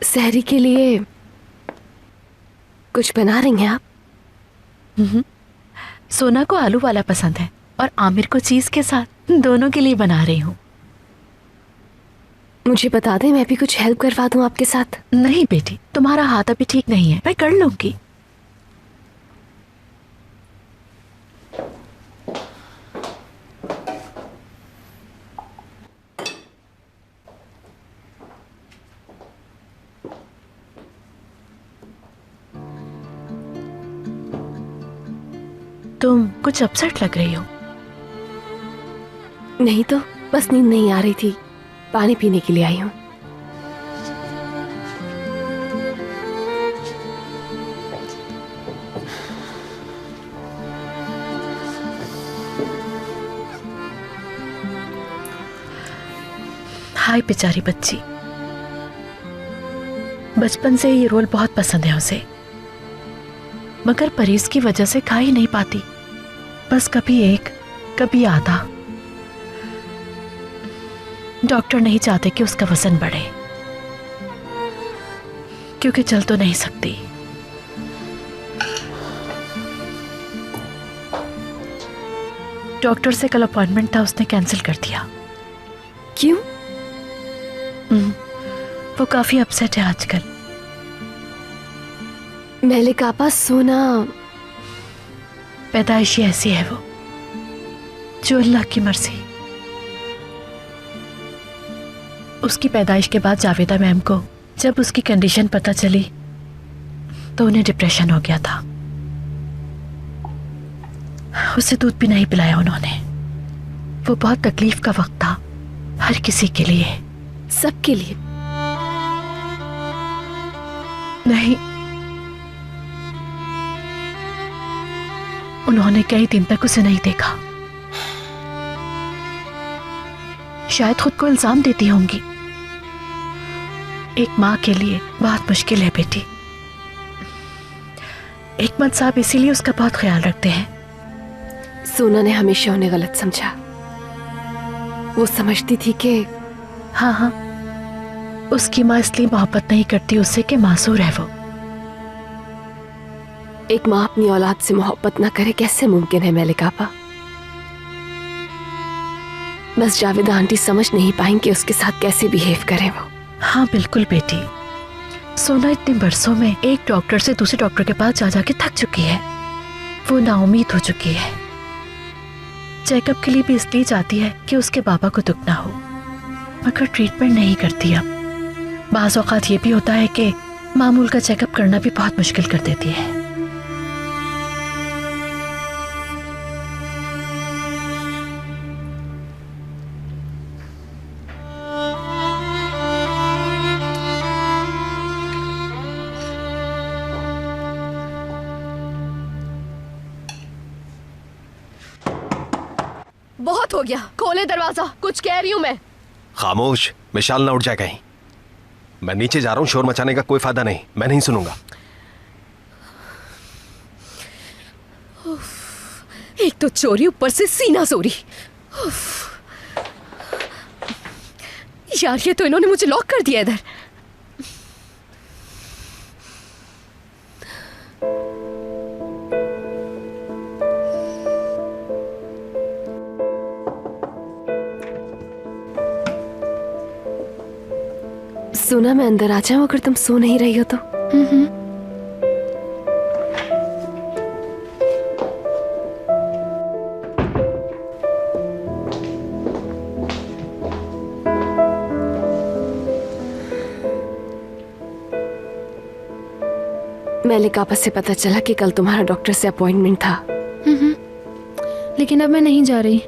सहरी के लिए कुछ बना रही हैं आप? सोना को आलू वाला पसंद है और आमिर को चीज के साथ, दोनों के लिए बना रही हूँ। मुझे बता दें, मैं भी कुछ हेल्प करवा दूं आपके साथ? नहीं बेटी, तुम्हारा हाथ अभी ठीक नहीं है, मैं कर लूंगी। तुम कुछ अपसेट लग रही हो। नहीं तो बस नींद नहीं आ रही थी, पानी पीने के लिए आई हूँ। हाय बेचारी बच्ची, बचपन से ये रोल बहुत पसंद है उसे, मगर परहेज की वजह से खा ही नहीं पाती। बस कभी एक कभी आधा। डॉक्टर नहीं चाहते कि उसका वजन बढ़े, क्योंकि चल तो नहीं सकती। डॉक्टर से कल अपॉइंटमेंट था, उसने कैंसिल कर दिया। क्यों? वो काफी अपसेट है आजकल। मलिक आपा, सोना पैदाइशी ऐसी है वो, जो अल्लाह की मर्जी। उसकी पैदाइश के बाद जावेदा मैम को जब उसकी कंडीशन पता चली तो उन्हें डिप्रेशन हो गया था। उसे दूध भी नहीं पिलाया उन्होंने। वो बहुत तकलीफ का वक्त था हर किसी के लिए। सबके लिए? नहीं, उन्होंने कई दिन तक उसे नहीं देखा। शायद खुद को इल्जाम देती होंगी। एक माँ के लिए बहुत मुश्किल है बेटी। एकमत साहब इसीलिए उसका बहुत ख्याल रखते हैं। सोना ने हमेशा उन्हें गलत समझा। वो समझती थी कि हाँ, उसकी माँ इसलिए मोहब्बत नहीं करती उससे कि मासूर है वो। एक माँ अपनी औलाद से मोहब्बत ना करे, कैसे मुमकिन है मलिक आपा? बस जावेदा आंटी समझ नहीं पाएंगे उसके साथ कैसे बिहेव करें वो। हाँ बिल्कुल बेटी, सोना इतने बरसों में एक डॉक्टर से दूसरे डॉक्टर के पास जा जाके थक चुकी है। वो नाउम्मीद हो चुकी है। चेकअप के लिए भी इसलिए जाती है कि उसके बाबा को दुख ना हो, मगर ट्रीटमेंट नहीं करती। अब बाज़ औक़ात ये भी होता है कि मामूल का चेकअप करना भी बहुत मुश्किल कर देती है। बहुत हो गया, खोले दरवाजा, कुछ कह रही हूं मैं। खामोश, मिशाल ना उठ जाए कहीं। मैं नीचे जा रहा हूँ, शोर मचाने का कोई फायदा नहीं, मैं नहीं सुनूंगा। एक तो चोरी, ऊपर से सीना चोरी। यार, ये तो इन्होंने मुझे लॉक कर दिया इधर। सोना, मैं अंदर आ जाऊं अगर तुम सो नहीं रही हो तो? मलिक आपा से पता चला कि कल तुम्हारा डॉक्टर से अपॉइंटमेंट था। लेकिन अब मैं नहीं जा रही।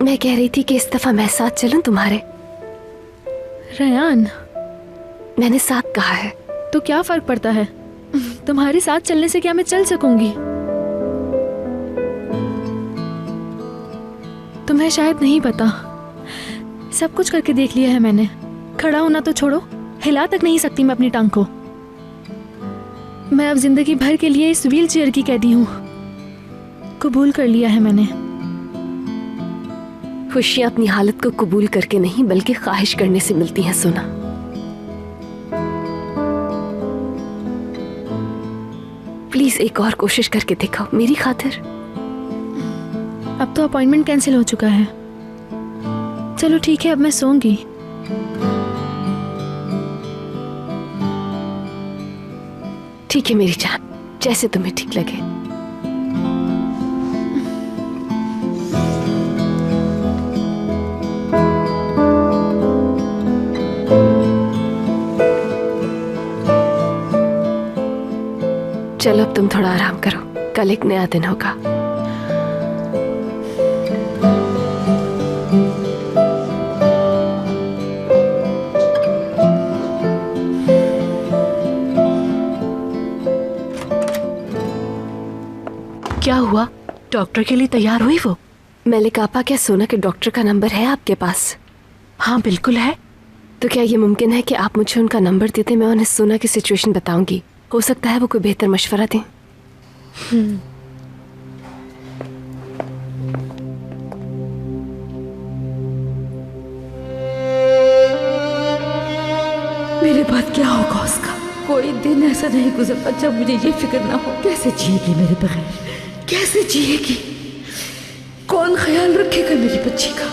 मैं कह रही थी कि इस दफा मैं साथ चलूं तुम्हारे। रयान, मैंने साथ कहा है। तो क्या फर्क पड़ता है? तुम्हारे साथ चलने से क्या मैं चल सकूंगी? तुम्हें शायद नहीं पता, सब कुछ करके देख लिया है मैंने। खड़ा होना तो छोड़ो, हिला तक नहीं सकती मैं अपनी टांग को। मैं अब जिंदगी भर के लिए इस व्हील चेयर की कैदी हूँ। कबूल कर लिया है मैंने। खुशियां अपनी हालत को कबूल करके नहीं बल्कि ख्वाहिश करने से मिलती हैं सोना। प्लीज एक और कोशिश करके दिखाओ मेरी खातिर। अब तो अपॉइंटमेंट कैंसिल हो चुका है। चलो ठीक है, अब मैं सोऊंगी। ठीक है मेरी जान, जैसे तुम्हें ठीक लगे। चलो अब तुम थोड़ा आराम करो, कल एक नया दिन होगा। क्या हुआ? डॉक्टर के लिए तैयार हुई वो? मलिक आपा, क्या सोना के डॉक्टर का नंबर है आपके पास? हाँ बिल्कुल है। तो क्या ये मुमकिन है कि आप मुझे उनका नंबर देते, मैं उन्हें सोना की सिचुएशन बताऊंगी, हो सकता है वो कोई बेहतर मशवरा दें। मेरे बाद क्या होगा उसका? कोई दिन ऐसा नहीं गुजरता जब मुझे ये फिक्र ना हो कैसे जिएगी मेरे बगैर, कैसे जिएगी, कौन ख्याल रखेगा मेरी बच्ची का।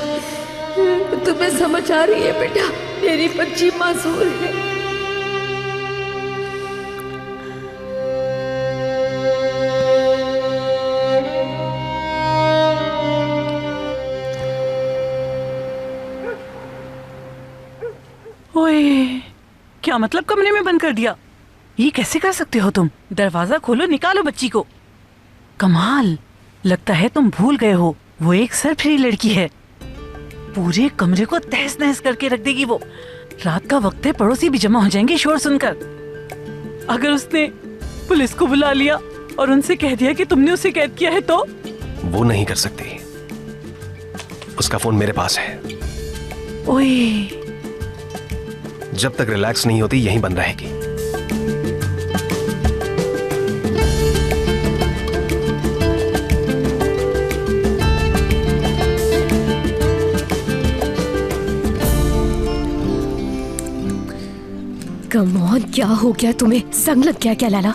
तुम्हें समझ आ रही है बेटा, मेरी बच्ची मासूर है। ओए, क्या मतलब कमरे में बंद कर दिया? ये कैसे कर सकते हो तुम? दरवाजा खोलो, निकालो बच्ची को। कमाल, लगता है तुम भूल गए हो वो एक सरफिरी लड़की है। पूरे कमरे को तहस नहस करके रख देगी वो। रात का वक्त है, पड़ोसी भी जमा हो जाएंगे शोर सुनकर। अगर उसने पुलिस को बुला लिया और उनसे कह दिया कि तुमने उसे कैद किया है तो? वो नहीं कर सकती, उसका फोन मेरे पास है। ओए, जब तक रिलैक्स नहीं होती यहीं बंद रहेगी। कम ऑन, क्या हो गया तुम्हें? संग लग गया क्या लैला?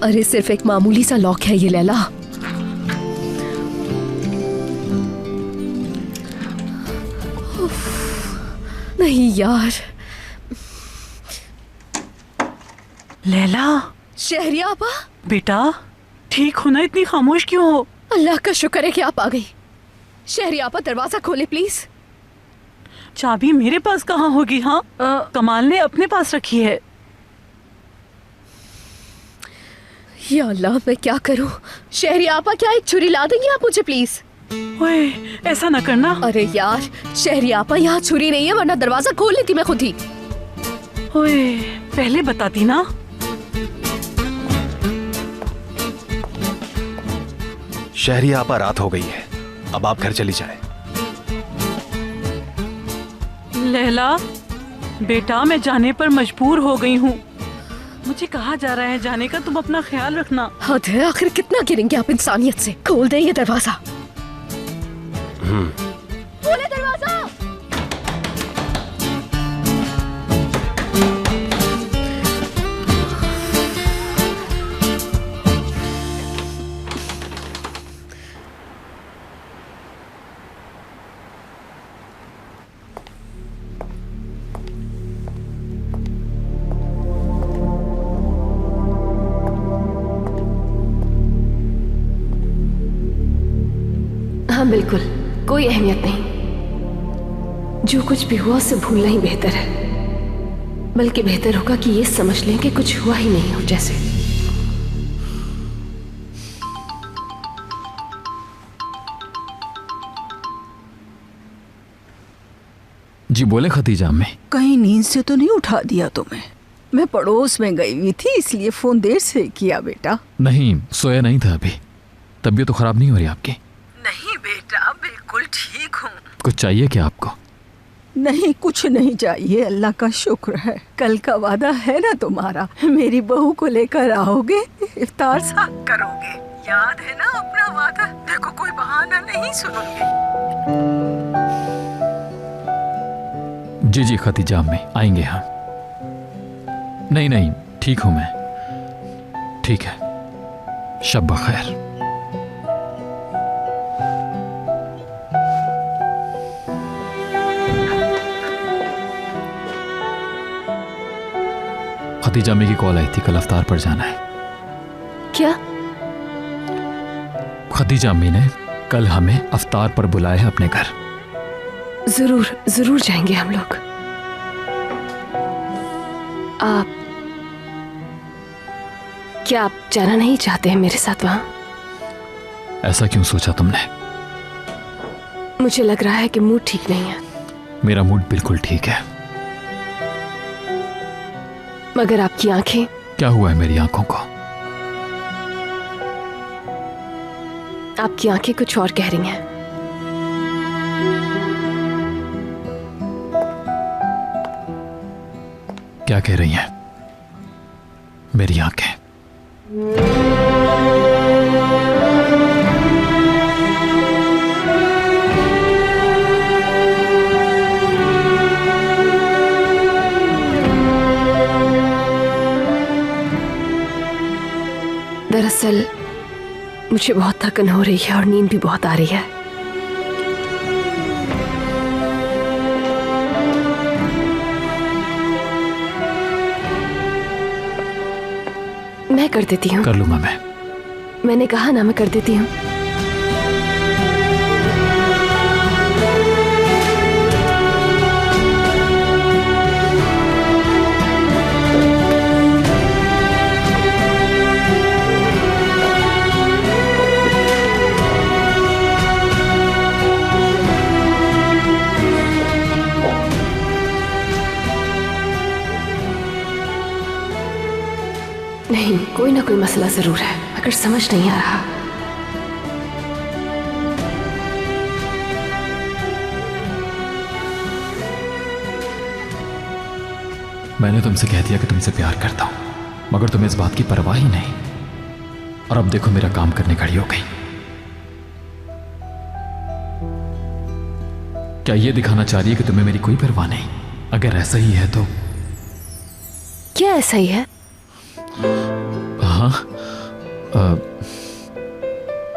अरे सिर्फ एक मामूली सा लॉक है ये लैला। नहीं यार। लैला। शहरिया आपा, बेटा ठीक हो ना? इतनी खामोश क्यों हो? अल्लाह का शुक्र है कि आप आ गई। शहरिया आपा, दरवाजा खोले प्लीज। चाबी मेरे पास कहाँ होगी? हाँ, कमाल ने अपने पास रखी है। या अल्लाह, मैं क्या करूं? शहरिया आपा, क्या एक छुरी ला देंगी आप मुझे प्लीज? ओए, ऐसा ना करना। अरे यार शहरिया आपा, यहाँ छुरी नहीं है, वरना दरवाजा खोल लेती मैं खुद ही। ओए, पहले बताती ना। शहरिया आपा, रात हो गई है, अब आप घर चली जाएं। लैला बेटा, मैं जाने पर मजबूर हो गई हूँ। मुझे कहा जा रहा है जाने का, तुम अपना ख्याल रखना। हद है, आखिर कितना गिरेंगे आप इंसानियत से? खोल दे ये दरवाजा। खोले दरवाजा। हाँ बिल्कुल, कोई अहमियत नहीं। जो कुछ भी हुआ उससे भूलना ही बेहतर है। बल्कि बेहतर होगा कि ये समझ लें कि कुछ हुआ ही नहीं हो जैसे। जी बोले खतीजा अम्मी। कहीं नींद से तो नहीं उठा दिया तुम्हें? मैं पड़ोस में गई हुई थी इसलिए फोन देर से किया बेटा। नहीं, सोया नहीं था अभी। तबीयत तो खराब नहीं हो रही आपकी? नहीं बेटा, बिल्कुल ठीक हूँ। कुछ चाहिए क्या आपको? नहीं, कुछ नहीं चाहिए, अल्लाह का शुक्र है। कल का वादा है ना तुम्हारा, मेरी बहू को लेकर आओगे, इफ्तार साथ करोगे। याद है ना अपना वादा? मेरे को कोई बहाना नहीं सुनूंगी। जी जी खतीजा अम्मी, आएंगे हम। नहीं नहीं, ठीक हूं मैं, ठीक है। शब बखैर। खतीजा अम्मी की कॉल आई थी, कल अफ्तार पर जाना है। क्या? खतीजा अम्मी ने कल हमें अफ्तार पर बुलाया है अपने घर। जरूर जरूर जाएंगे हम लोग। आप क्या आप जाना नहीं चाहते हैं मेरे साथ वहां? ऐसा क्यों सोचा तुमने? मुझे लग रहा है कि मूड ठीक नहीं है। मेरा मूड बिल्कुल ठीक है। मगर आपकी आंखें। क्या हुआ है मेरी आंखों को? आपकी आंखें कुछ और कह रही हैं। क्या कह रही हैं मेरी आंखें? दरअसल मुझे बहुत थकन हो रही है और नींद भी बहुत आ रही है। मैं कर देती हूँ। कर लूंगा मैं। मैंने कहा ना, मैं कर देती हूँ। नहीं, कोई ना कोई मसला जरूर है, मगर समझ नहीं आ रहा। मैंने तुमसे कह दिया कि तुमसे प्यार करता हूं, मगर तुम्हें इस बात की परवाह ही नहीं। और अब देखो मेरा काम करने खड़ी हो गई। क्या ये दिखाना चाह रही है कि तुम्हें मेरी कोई परवाह नहीं? अगर ऐसा ही है तो। क्या ऐसा ही है? हाँ,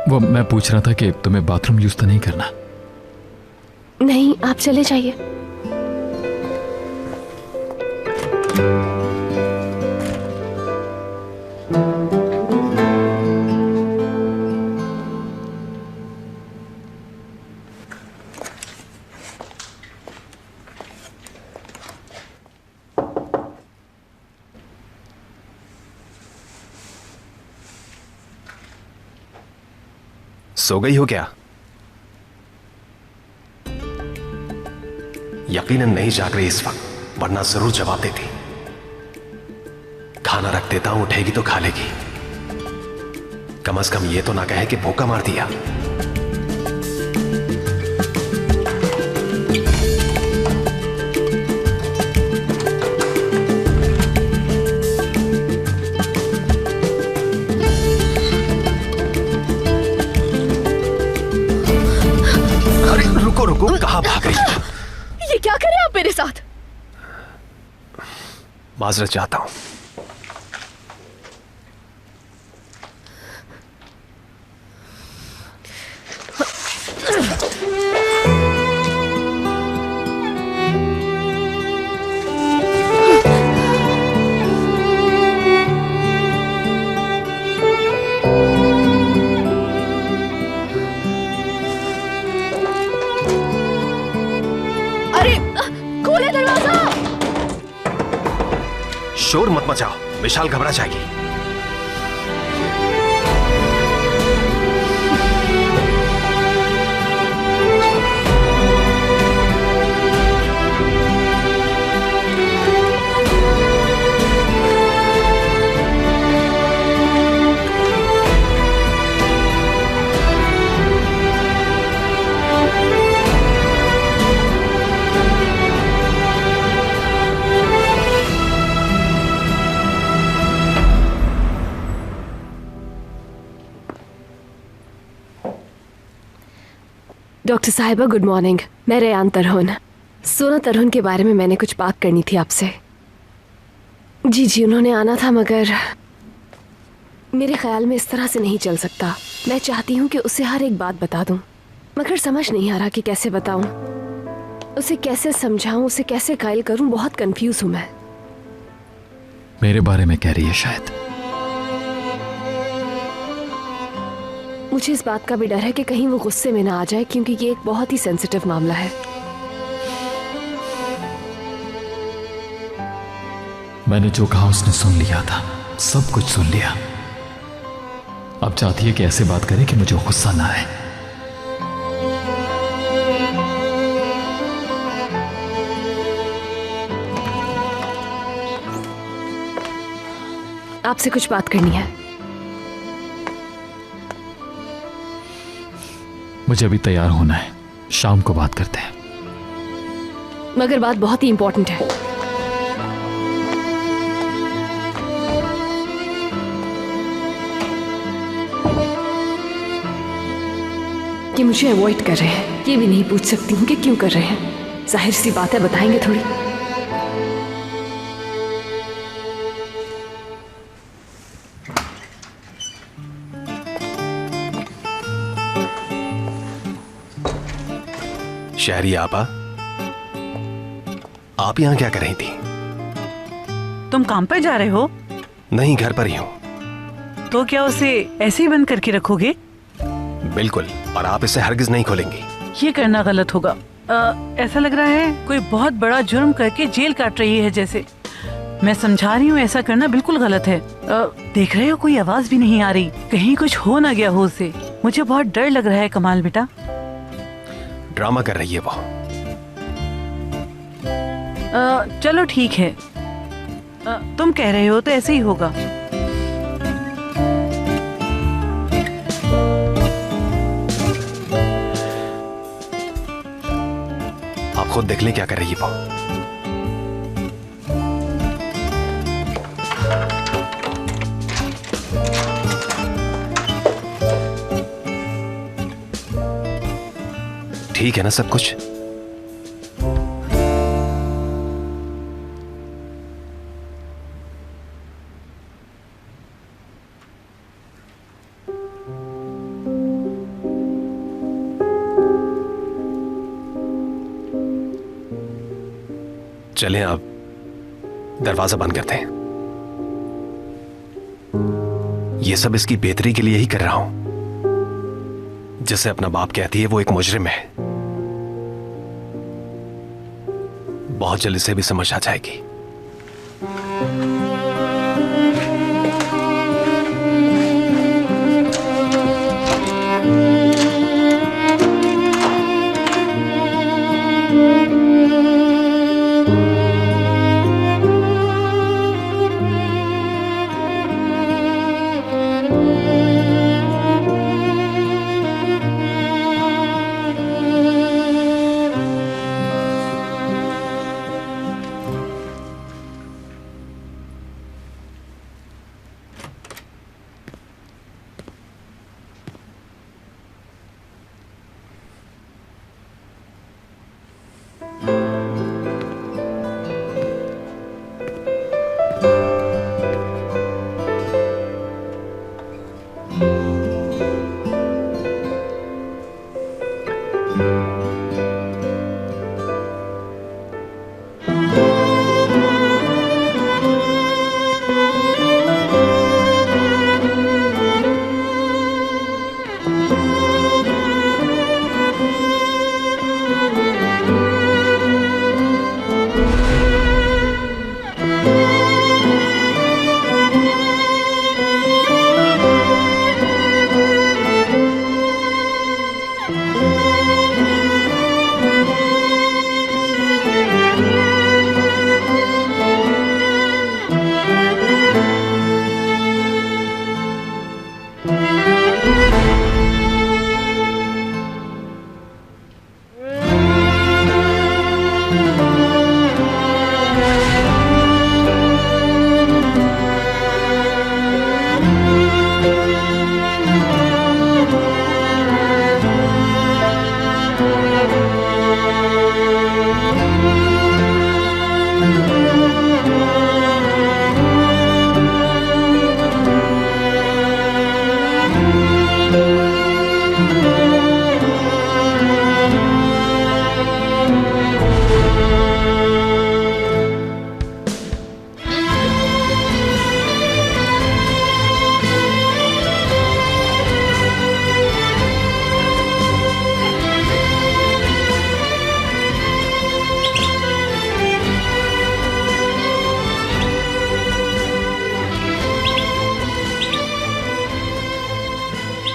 वो मैं पूछ रहा था कि तुम्हें बाथरूम यूज तो नहीं करना? नहीं, आप चले जाइए। सो गई हो क्या? यकीनन नहीं जाग रही इस वक्त, वरना जरूर जवाब देती। खाना रख देता हूं, उठेगी तो खा लेगी। कम से कम ये तो ना कहे कि भूखा मार दिया। रुको रुको, कहां भाग रही हो? ये क्या करे आप मेरे साथ? माजरत चाहता हूं। शोर मत मचाओ, विशाल घबरा जाएगी। डॉक्टर साहिबा गुड मॉर्निंग। मैं रेयान तरहुन। सोना तरहुन के बारे में मैंने कुछ बात करनी थी आपसे। जी जी उन्होंने आना था, मगर मेरे ख्याल में इस तरह से नहीं चल सकता। मैं चाहती हूँ कि उसे हर एक बात बता दूँ, मगर समझ नहीं आ रहा कि कैसे बताऊँ, उसे कैसे समझाऊँ, उसे कैसे कायल करूँ। बहुत कंफ्यूज हूँ मैं। मेरे बारे में कह रही है शायद। मुझे इस बात का भी डर है कि कहीं वो गुस्से में ना आ जाए, क्योंकि ये एक बहुत ही सेंसिटिव मामला है। मैंने जो कहा उसने सुन लिया था, सब कुछ सुन लिया। अब चाहती है कि ऐसे बात करे कि मुझे गुस्सा ना आए। आपसे कुछ बात करनी है। मुझे अभी तैयार होना है, शाम को बात करते हैं। मगर बात बहुत ही इंपॉर्टेंट है। कि मुझे अवॉइड कर रहे हैं, ये भी नहीं पूछ सकती हूँ कि क्यों कर रहे हैं। जाहिर सी बात है, बताएंगे थोड़ी। शहरी आपा, आप यहां क्या कर रही थी? तुम काम पे जा रहे हो? नहीं, घर पर ही हूं। तो क्या उसे ऐसे ही बंद करके रखोगे? बिल्कुल, और आप इसे हरगिज नहीं खोलेंगी। ये करना गलत होगा। ऐसा लग रहा है कोई बहुत बड़ा जुर्म करके जेल काट रही है जैसे। मैं समझा रही हूँ, ऐसा करना बिल्कुल गलत है। देख रहे हो कोई आवाज भी नहीं आ रही, कहीं कुछ हो ना गया हो उसे। मुझे बहुत डर लग रहा है कमाल बेटा। ड्रामा कर रही है वो। चलो ठीक है, तुम कह रहे हो तो ऐसे ही होगा। आप खुद देख लें क्या कर रही है वो। ठीक है ना सब कुछ? चलें, आप दरवाजा बंद करते हैं। ये सब इसकी बेहतरी के लिए ही कर रहा हूं। जिसे अपना बाप कहती है वो एक मुजरिम है। बहुत जल्द इसे भी समझ आ जाएगी।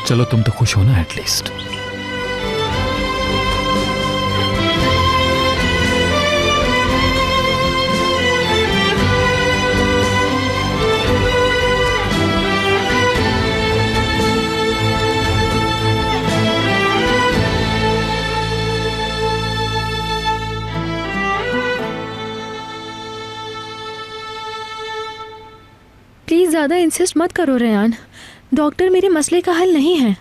चलो तुम तो खुश हो ना एटलीस्ट। प्लीज ज्यादा इंसिस्ट मत करो रेयान। डॉक्टर मेरे मसले का हल नहीं है।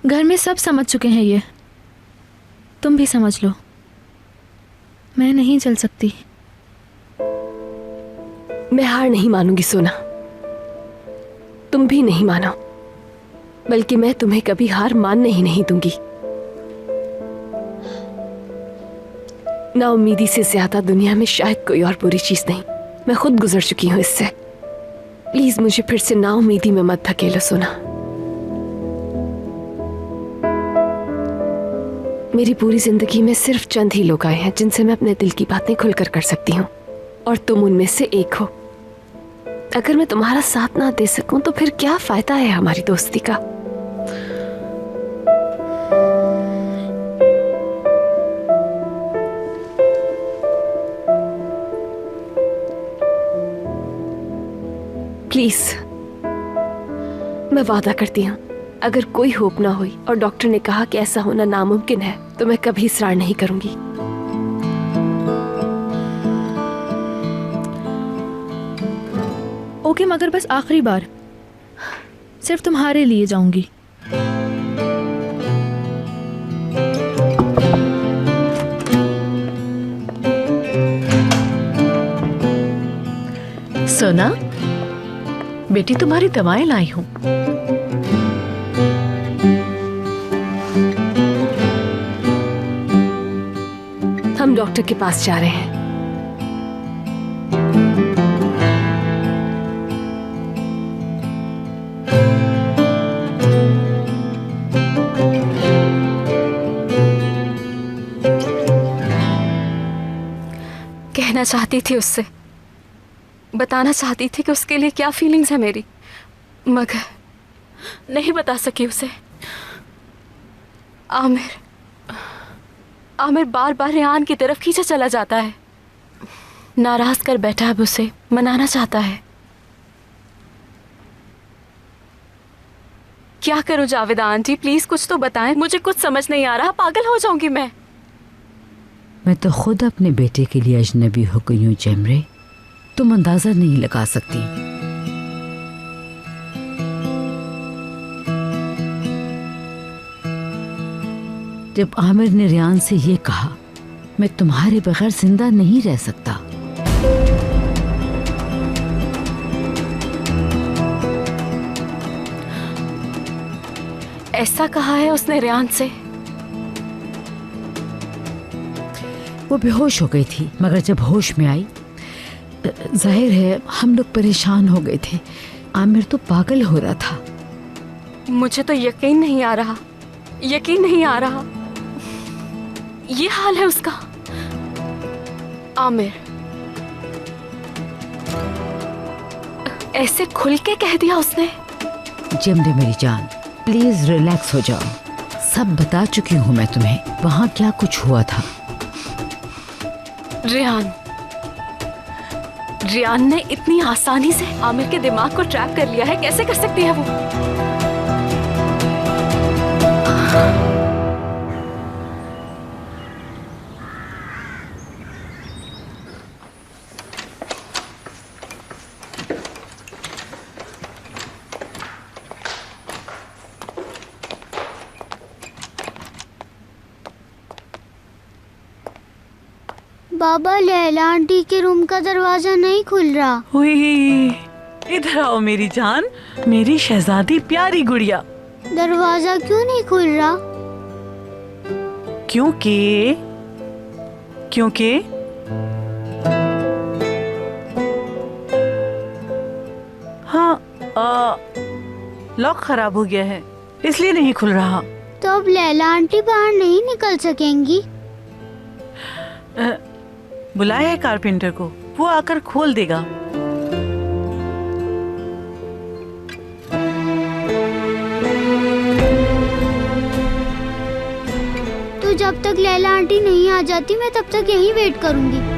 घर में सब समझ चुके हैं ये। तुम भी समझ लो। मैं नहीं चल सकती। मैं हार नहीं मानूंगी सोना, तुम भी नहीं मानो, बल्कि मैं तुम्हें कभी हार मानने ही नहीं दूंगी। नाउम्मीदी से ज्यादा दुनिया में शायद कोई और बुरी चीज नहीं। मैं खुद गुजर चुकी हूं इससे। प्लीज मुझे फिर से नाउम्मीदी में मत धकेलो सोना। मेरी पूरी जिंदगी में सिर्फ चंद ही लोग आए हैं जिनसे मैं अपने दिल की बातें खुलकर कर सकती हूँ, और तुम उनमें से एक हो। अगर मैं तुम्हारा साथ ना दे सकूं तो फिर क्या फायदा है हमारी दोस्ती का। प्लीज, मैं वादा करती हूँ, अगर कोई होप ना हुई और डॉक्टर ने कहा कि ऐसा होना नामुमकिन है तो मैं कभी इसरार नहीं करूंगी। ओके, मगर बस आखिरी बार, सिर्फ तुम्हारे लिए जाऊंगी। सोना बेटी, तुम्हारी दवाएं लाई हूं। हम डॉक्टर के पास जा रहे हैं। कहना चाहती थी उससे, बताना चाहती थी कि उसके लिए क्या फीलिंग्स है मेरी, मगर नहीं बता सकी उसे। आमिर बार बार रेहान की तरफ खींचा चला जाता है। नाराज कर बैठा, अब उसे मनाना चाहता है। क्या करूं जावेदा आंटी, प्लीज कुछ तो बताएं। मुझे कुछ समझ नहीं आ रहा, पागल हो जाऊंगी मैं। मैं तो खुद अपने बेटे के लिए अजनबी हो गई हूँ जमरे, तुम अंदाजा नहीं लगा सकती। जब आमिर ने रियान से ये कहा, मैं तुम्हारे बगैर जिंदा नहीं रह सकता, ऐसा कहा है उसने रियान से? वो बेहोश हो गई थी, मगर जब होश में आई, जाहिर है हम लोग परेशान हो गए थे। आमिर तो पागल हो रहा था। मुझे तो यकीन नहीं आ रहा, यकीन नहीं आ रहा। ये हाल है उसका। आमिर ऐसे खुल के कह दिया उसने। जमरे मेरी जान, प्लीज रिलैक्स हो जाओ। सब बता चुकी हूँ मैं तुम्हें, वहाँ क्या कुछ हुआ था। रियान ने इतनी आसानी से आमिर के दिमाग को ट्रैप कर लिया है, कैसे कर सकती है वो? बाबा, लैला आंटी के रूम का दरवाजा नहीं खुल रहा। हुई, इधर आओ मेरी जान, मेरी शहजादी प्यारी गुड़िया। दरवाजा क्यों नहीं खुल रहा? क्योंकि हाँ, लॉक खराब हो गया है, इसलिए नहीं खुल रहा। तो अब लैला आंटी बाहर नहीं निकल सकेंगी? बुलाया है कारपेंटर को, वो आकर खोल देगा। तो जब तक लैला आंटी नहीं आ जाती मैं तब तक यहीं वेट करूंगी।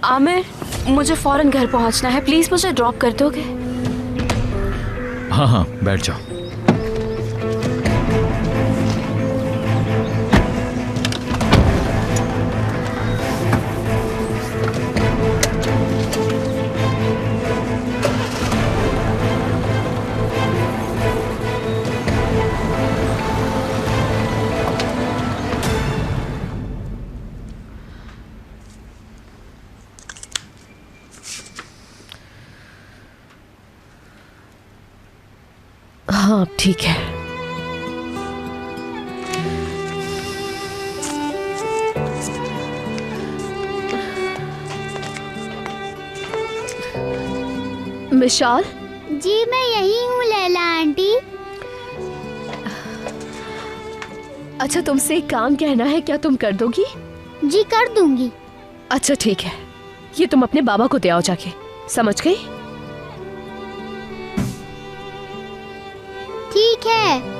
आमिर, मुझे फौरन घर पहुंचना है, प्लीज मुझे ड्रॉप कर दोगे? हाँ हाँ, बैठ जाओ। हाँ, अब ठीक है। मिशाल? जी मैं यही हूँ लैला आंटी। अच्छा, तुमसे एक काम कहना है, क्या तुम कर दोगी? जी कर दूंगी। अच्छा ठीक है, ये तुम अपने बाबा को दे आओ जाके, समझ गई? ठीक है।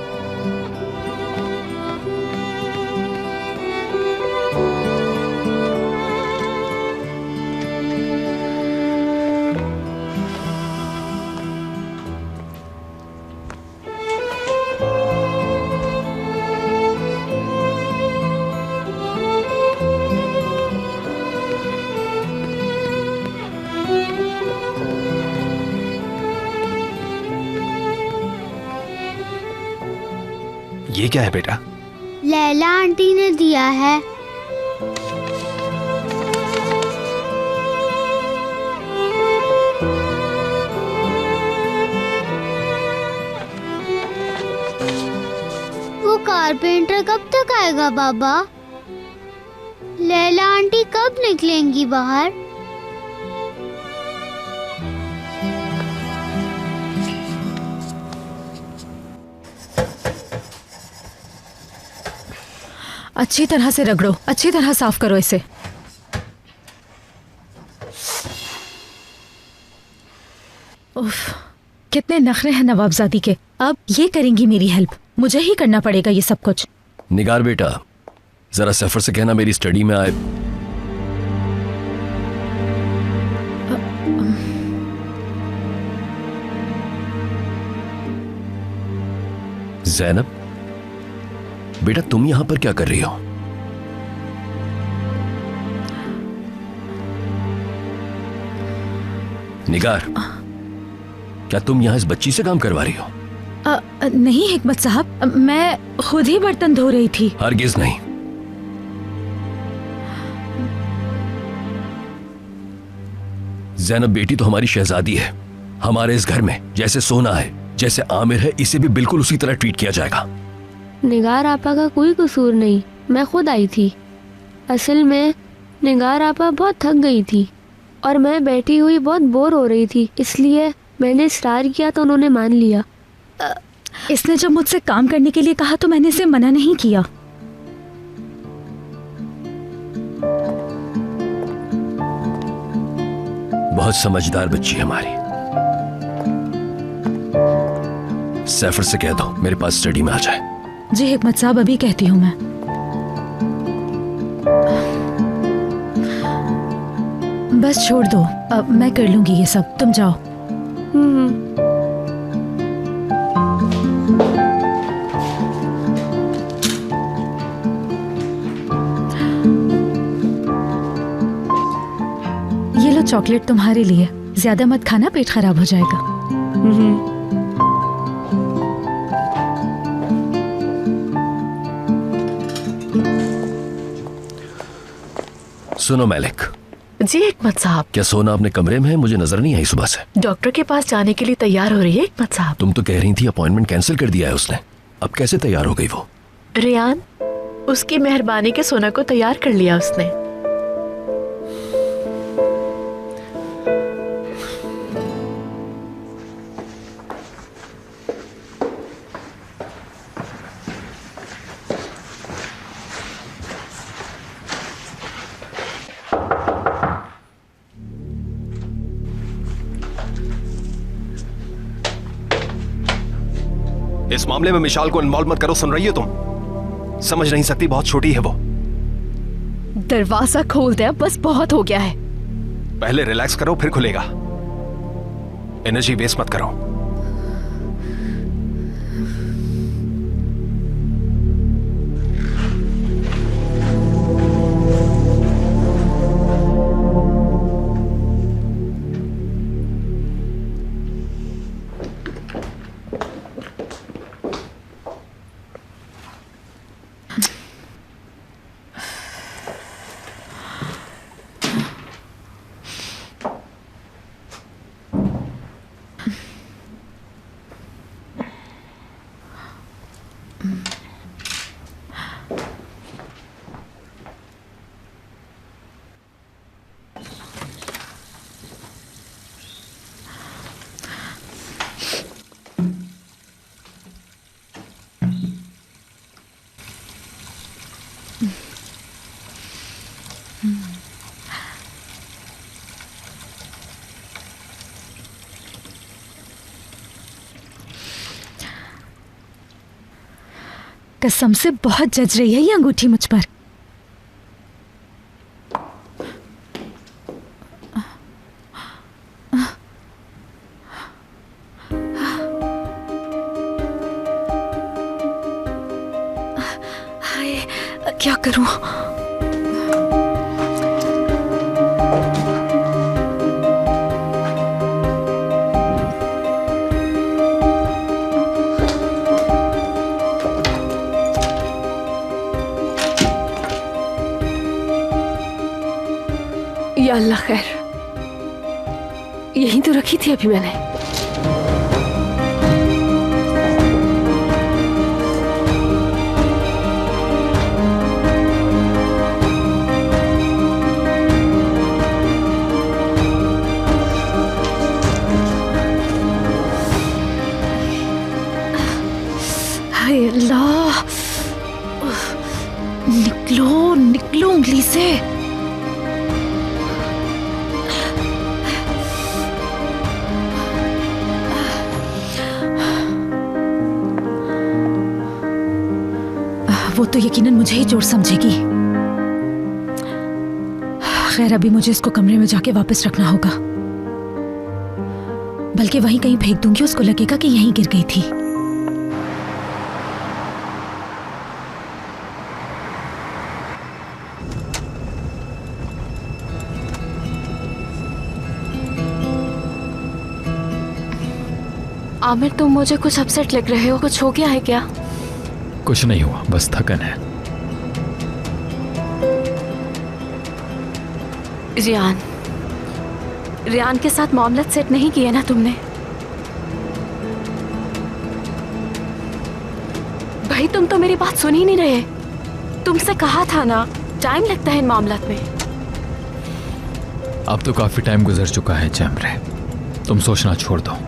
ये क्या है बेटा? लैला आंटी ने दिया है। वो कारपेंटर कब तक आएगा बाबा? लैला आंटी कब निकलेंगी बाहर? अच्छी तरह से रगड़ो, अच्छी तरह साफ करो इसे। उफ, कितने नखरे हैं नवाबजादी के। अब ये करेंगी मेरी हेल्प, मुझे ही करना पड़ेगा ये सब कुछ। निगार बेटा, जरा सफर से कहना मेरी स्टडी में आए। ज़ैनब बेटा, तुम यहां पर क्या कर रही हो? निगार, क्या तुम यहां इस बच्ची से काम करवा रही हो? नहीं हिकमत साहब, मैं खुद ही बर्तन धो रही थी। हरगिज नहीं। ज़ैनब बेटी तो हमारी शहजादी है, हमारे इस घर में जैसे सोना है, जैसे आमिर है, इसे भी बिल्कुल उसी तरह ट्रीट किया जाएगा। निगार आपा का कोई कसूर नहीं, मैं खुद आई थी। असल में निगार आपा बहुत थक गई थी और मैं बैठी हुई बहुत बोर हो रही थी, इसलिए मैंने इस्रार किया तो उन्होंने मान लिया। इसने जब मुझसे काम करने के लिए कहा तो मैंने इसे मना नहीं किया। बहुत समझदार बच्ची है हमारी। सैफर से कह दो मेरे पास स्टडी में आ जाए। जी हिकमत साहब, अभी कहती हूँ मैं। बस छोड़ दो, अब मैं कर लूंगी ये सब, तुम जाओ। ये लो चॉकलेट तुम्हारे लिए, ज्यादा मत खाना, पेट खराब हो जाएगा। सुनो मैलिक। जी हिकमत साहब। क्या सोना अपने कमरे में है? मुझे नजर नहीं आई सुबह से। डॉक्टर के पास जाने के लिए तैयार हो रही है हिकमत साहब। तुम तो कह रही थी अपॉइंटमेंट कैंसिल कर दिया है उसने, अब कैसे तैयार हो गई वो? रियान, उसकी मेहरबानी के सोना को तैयार कर लिया उसने। इस मामले में मिशाल को इन्वॉल्व मत करो, सुन रही हो तुम? समझ नहीं सकती, बहुत छोटी है वो। दरवाजा खोल दे, बस बहुत हो गया है। पहले रिलैक्स करो फिर खुलेगा। एनर्जी वेस्ट मत करो। कसम से बहुत जज रही है ये अंगूठी मुझ पर। हाय, क्या करूं? या अल्लाह खैर, यहीं तो रखी थी अभी मैंने। हाय अल्लाह, निकलो निकलो उंगली से। वो तो यकीनन मुझे ही चोर समझेगी। खैर, अभी मुझे इसको कमरे में जाके वापस रखना होगा, बल्कि वहीं कहीं फेंक दूंगी, उसको लगेगा कि यहीं गिर गई थी। आमिर, तुम मुझे कुछ अपसेट लग रहे हो, कुछ हो गया है क्या? कुछ नहीं हुआ, बस थकन है। रियान के साथ मामला सेट नहीं किया ना तुमने? भाई, तुम तो मेरी बात सुन ही नहीं रहे। तुमसे कहा था ना, टाइम लगता है इन मामलात में। अब तो काफी टाइम गुजर चुका है चैमरे, तुम सोचना छोड़ दो।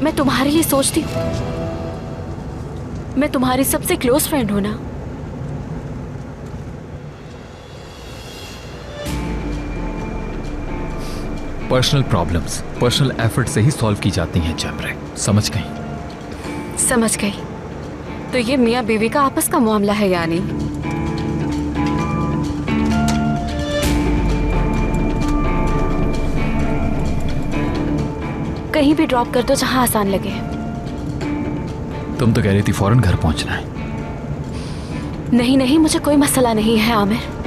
मैं तुम्हारे लिए सोचती हूँ, मैं तुम्हारी सबसे क्लोज फ्रेंड हूं ना। पर्सनल प्रॉब्लम्स पर्सनल एफर्ट से ही सॉल्व की जाती हैं जमरे, समझ गई? समझ गई। तो ये मियाँ बीवी का आपस का मामला है यानी? कहीं भी ड्रॉप कर दो जहां आसान लगे। तुम तो कह रही थी फौरन घर पहुंचना है। नहीं नहीं, मुझे कोई मसला नहीं है आमिर।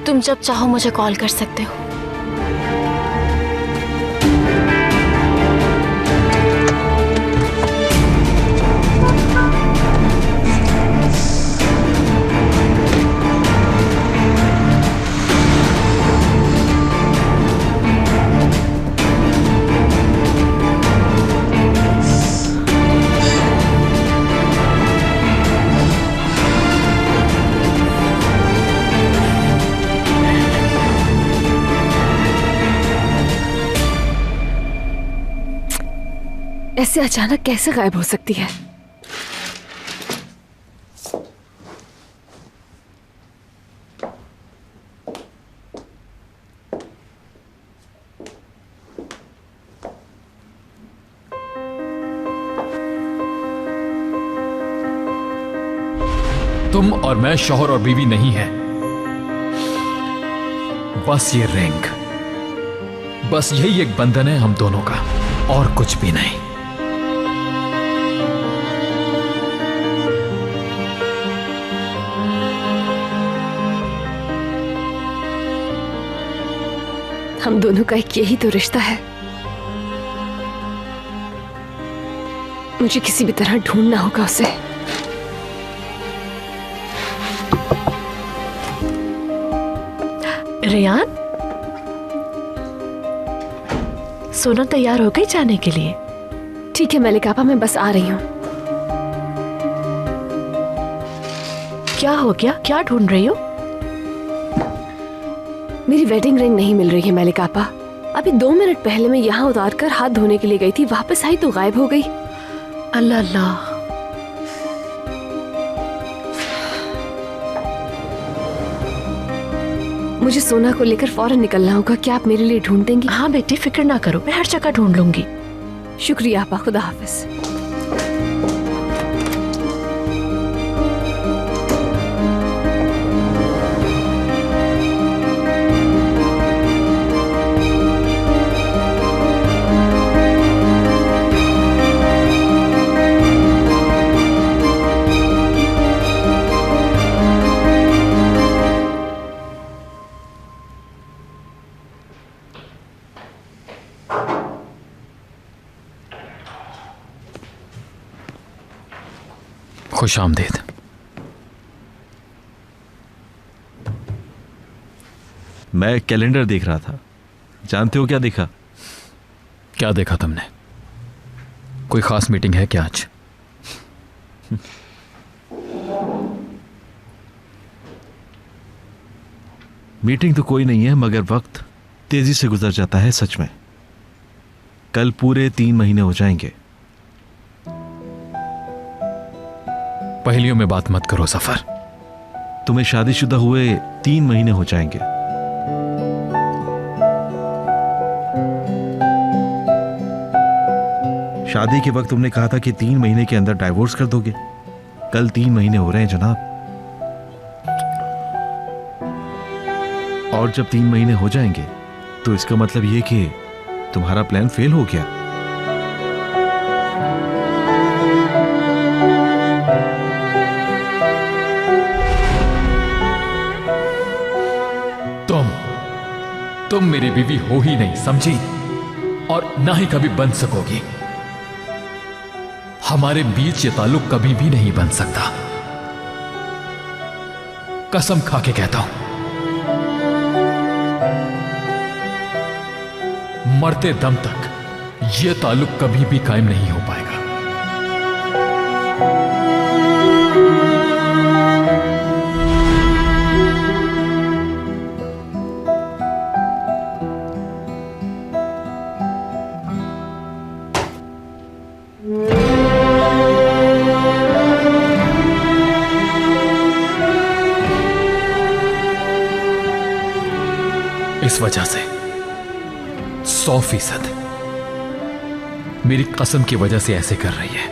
तुम जब चाहो मुझे कॉल कर सकते हो। ऐसे अचानक कैसे गायब हो सकती है? तुम और मैं शौहर और बीवी नहीं है, बस ये रिंग, बस यही एक बंधन है हम दोनों का, और कुछ भी नहीं। हम दोनों का एक यही तो रिश्ता है। मुझे किसी भी तरह ढूंढना होगा उसे। रेयान, सोना तैयार हो गई जाने के लिए? ठीक है मलिक आपा, मैं बस आ रही हूँ। क्या हो गया? क्या ढूंढ रही हो? मेरी वेडिंग रिंग नहीं मिल रही है मलिक आपा। अभी 2 मिनट पहले मैं यहाँ उतार कर हाथ धोने के लिए गई थी, वापस आई तो गायब हो गई। अल्लाह अल्लाह। मुझे सोना को लेकर फौरन निकलना होगा। क्या आप मेरे लिए ढूंढ देंगी? हाँ बेटी, फिक्र ना करो, मैं हर जगह ढूंढ लूंगी। शुक्रिया आपा, खुदा हाफिज। खुश आमदीद। मैं कैलेंडर देख रहा था। जानते हो क्या देखा? क्या देखा तुमने? कोई खास मीटिंग है क्या आज? मीटिंग तो कोई नहीं है, मगर वक्त तेजी से गुजर जाता है सच में। कल पूरे 3 महीने हो जाएंगे। पहेलियों में बात मत करो सफर। तुम्हें शादीशुदा हुए 3 महीने हो जाएंगे। शादी के वक्त तुमने कहा था कि 3 महीने के अंदर डाइवोर्स कर दोगे। कल 3 महीने हो रहे हैं जनाब। और जब 3 महीने हो जाएंगे तो इसका मतलब यह कि तुम्हारा प्लान फेल हो गया। तुम मेरी बीवी हो ही नहीं, समझी? और ना ही कभी बन सकोगी। हमारे बीच ये ताल्लुक कभी भी नहीं बन सकता। कसम खा के कहता हूं, मरते दम तक ये ताल्लुक कभी भी कायम नहीं हो पाएगा। इस वजह से 100% मेरी कसम की वजह से ऐसे कर रही है।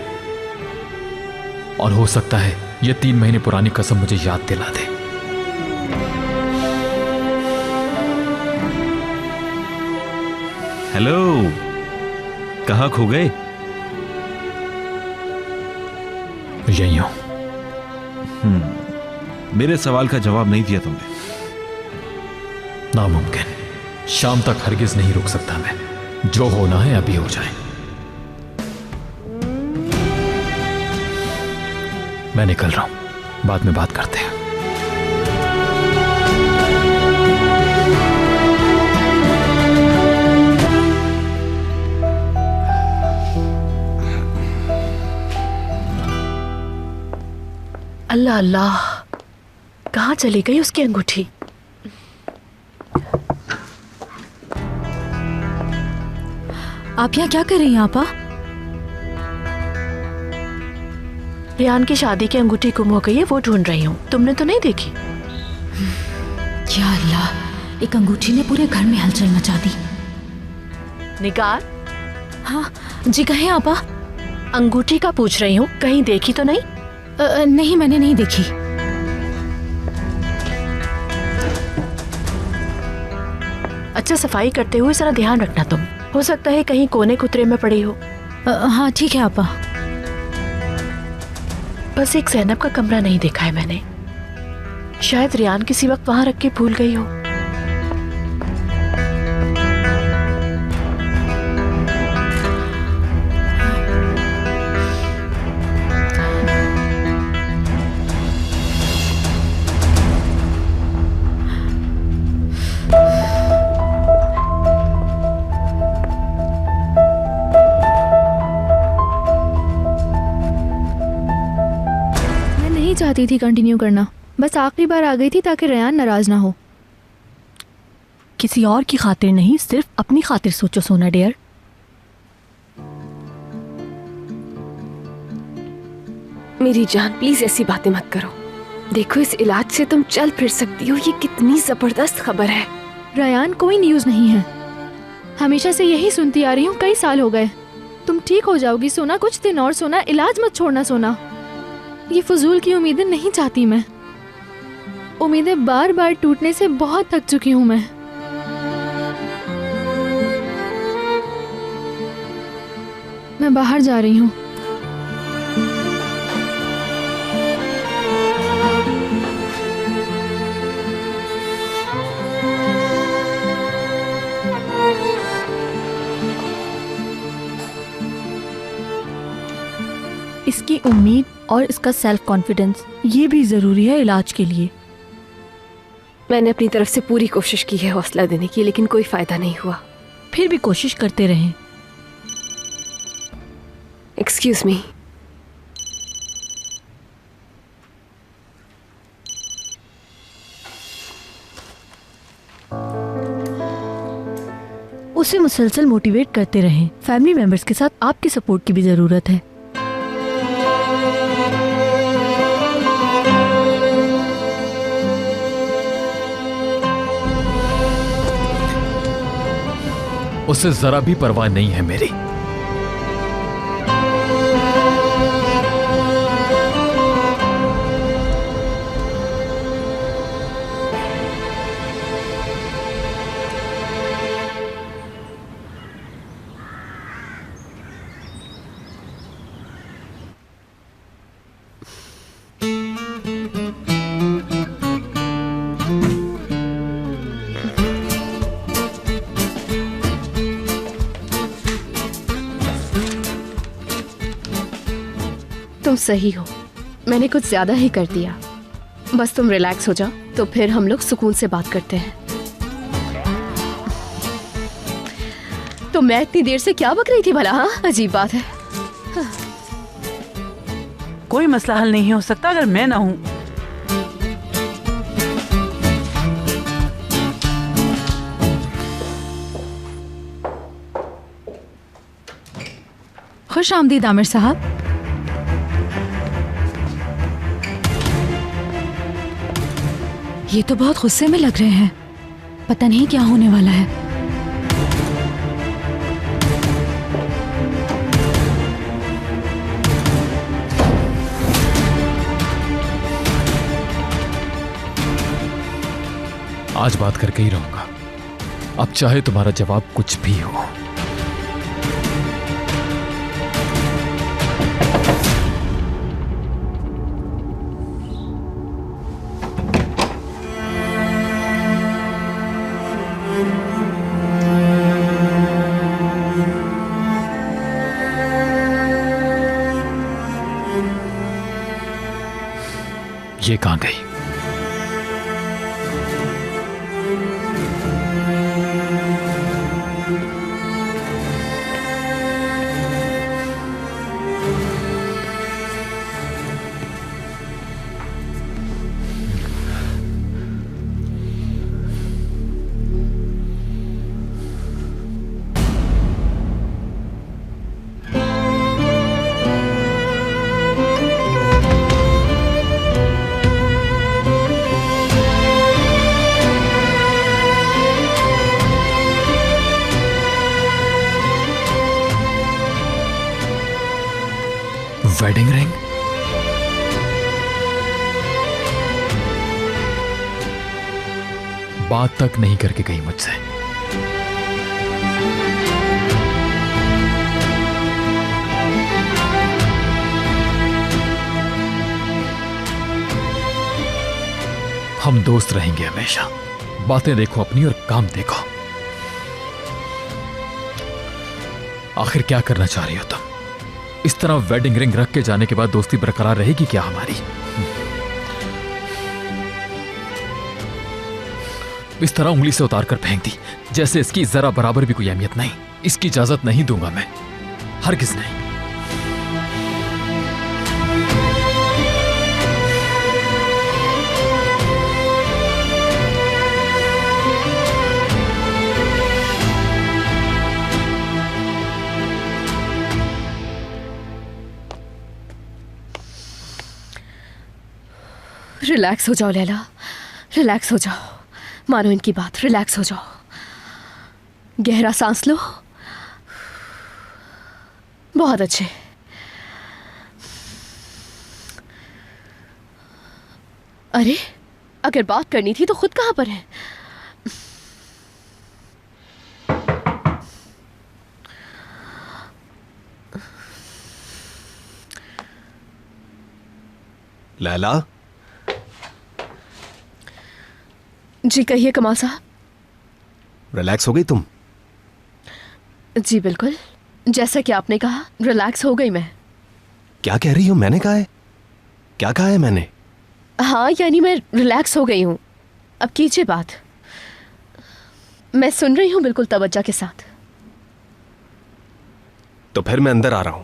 और हो सकता है ये 3 महीने पुरानी कसम मुझे याद दिला दे। हेलो, कहाँ खो गए? यही हूं। मेरे सवाल का जवाब नहीं दिया तुमने। नामुमकिन, शाम तक हरगिज नहीं रुक सकता मैं। जो होना है अभी हो जाए। मैं निकल रहा हूं, बाद में बात करते हैं। अल्लाह अल्लाह, कहाँ चली गई उसकी अंगूठी? आप यहाँ क्या कर रही हैं आपा? रियान की शादी की अंगूठी गुम हो गई है, वो ढूंढ रही हूँ। तुमने तो नहीं देखी? या अल्लाह, एक अंगूठी ने पूरे घर में हलचल मचा दी। निगार? हाँ जी, कहें आपा? अंगूठी का पूछ रही हूँ, कहीं देखी तो नहीं? नहीं, मैंने नहीं देखी। अच्छा, सफाई करते हुए जरा ध्यान रखना तुम। हो सकता है कहीं कोने कुतरे में पड़ी हो। हाँ ठीक है आपा। बस एक ज़ैनब का कमरा नहीं देखा है मैंने। शायद रियान किसी वक्त वहां रख के भूल गई हो। चाहती थी कंटिन्यू करना, बस आखिरी बार आ गई थी ताकि रेयान नाराज ना हो। किसी और की खातिर नहीं, सिर्फ अपनी खातिर सोचो सोना डियर। मेरी जान, प्लीज ऐसी बातें मत करो। देखो, इस इलाज से तुम चल फिर सकती हो। ये कितनी जबरदस्त खबर है। रेयान, कोई न्यूज़ नहीं है। हमेशा से यही सुनती आ रही हूँ, कई साल हो गए। तुम ठीक हो जाओगी सोना, कुछ दिन और सोना, इलाज मत छोड़ना सोना। ये फजूल की उम्मीदें नहीं चाहती मैं। उम्मीदें बार बार टूटने से बहुत थक चुकी हूं मैं। बाहर जा रही हूं। इसकी उम्मीद और इसका सेल्फ कॉन्फिडेंस, ये भी जरूरी है इलाज के लिए। मैंने अपनी तरफ से पूरी कोशिश की है हौसला देने की, लेकिन कोई फायदा नहीं हुआ। फिर भी कोशिश करते रहें। Excuse me. उसे मुसलसल मोटिवेट करते रहें। फैमिली मेंबर्स के साथ आपकी सपोर्ट की भी जरूरत है। उसे जरा भी परवाह नहीं है मेरी। तुम सही हो, मैंने कुछ ज्यादा ही कर दिया। बस तुम रिलैक्स हो जाओ, तो फिर हम लोग सुकून से बात करते हैं। तो मैं इतनी देर से क्या बक रही थी भला? हाँ, अजीब बात है। कोई मसला हल नहीं हो सकता अगर मैं ना हूं। खुश आमदीद आमिर साहब। ये तो बहुत गुस्से में लग रहे हैं। पता नहीं क्या होने वाला है। आज बात करके ही रहूंगा, अब चाहे तुम्हारा जवाब कुछ भी हो। ये कहां गई? Wedding ring? बात तक नहीं करके गई मुझसे। हम दोस्त रहेंगे हमेशा। बातें देखो अपनी और काम देखो। आखिर क्या करना चाह रही हो तुम? इस तरह वेडिंग रिंग रख के जाने के बाद दोस्ती बरकरार रहेगी क्या हमारी? इस तरह उंगली से उतार कर फेंक दी जैसे इसकी जरा बराबर भी कोई अहमियत नहीं। इसकी इजाजत नहीं दूंगा मैं, हरगिज नहीं। रिलैक्स हो जाओ लैला, रिलैक्स हो जाओ। मानो इनकी बात, रिलैक्स हो जाओ। गहरा सांस लो। बहुत अच्छे। अरे, अगर बात करनी थी तो खुद कहां पर है? लैला? जी कहिए कमाल साहब। रिलैक्स हो गई तुम? जी बिल्कुल, जैसा कि आपने कहा रिलैक्स हो गई मैं। क्या कह रही हो? मैंने कहा है? क्या कहा है मैंने? हाँ, यानी मैं रिलैक्स हो गई हूँ। अब कीजिए बात, मैं सुन रही हूँ बिल्कुल तवज्जो के साथ। तो फिर मैं अंदर आ रहा हूं।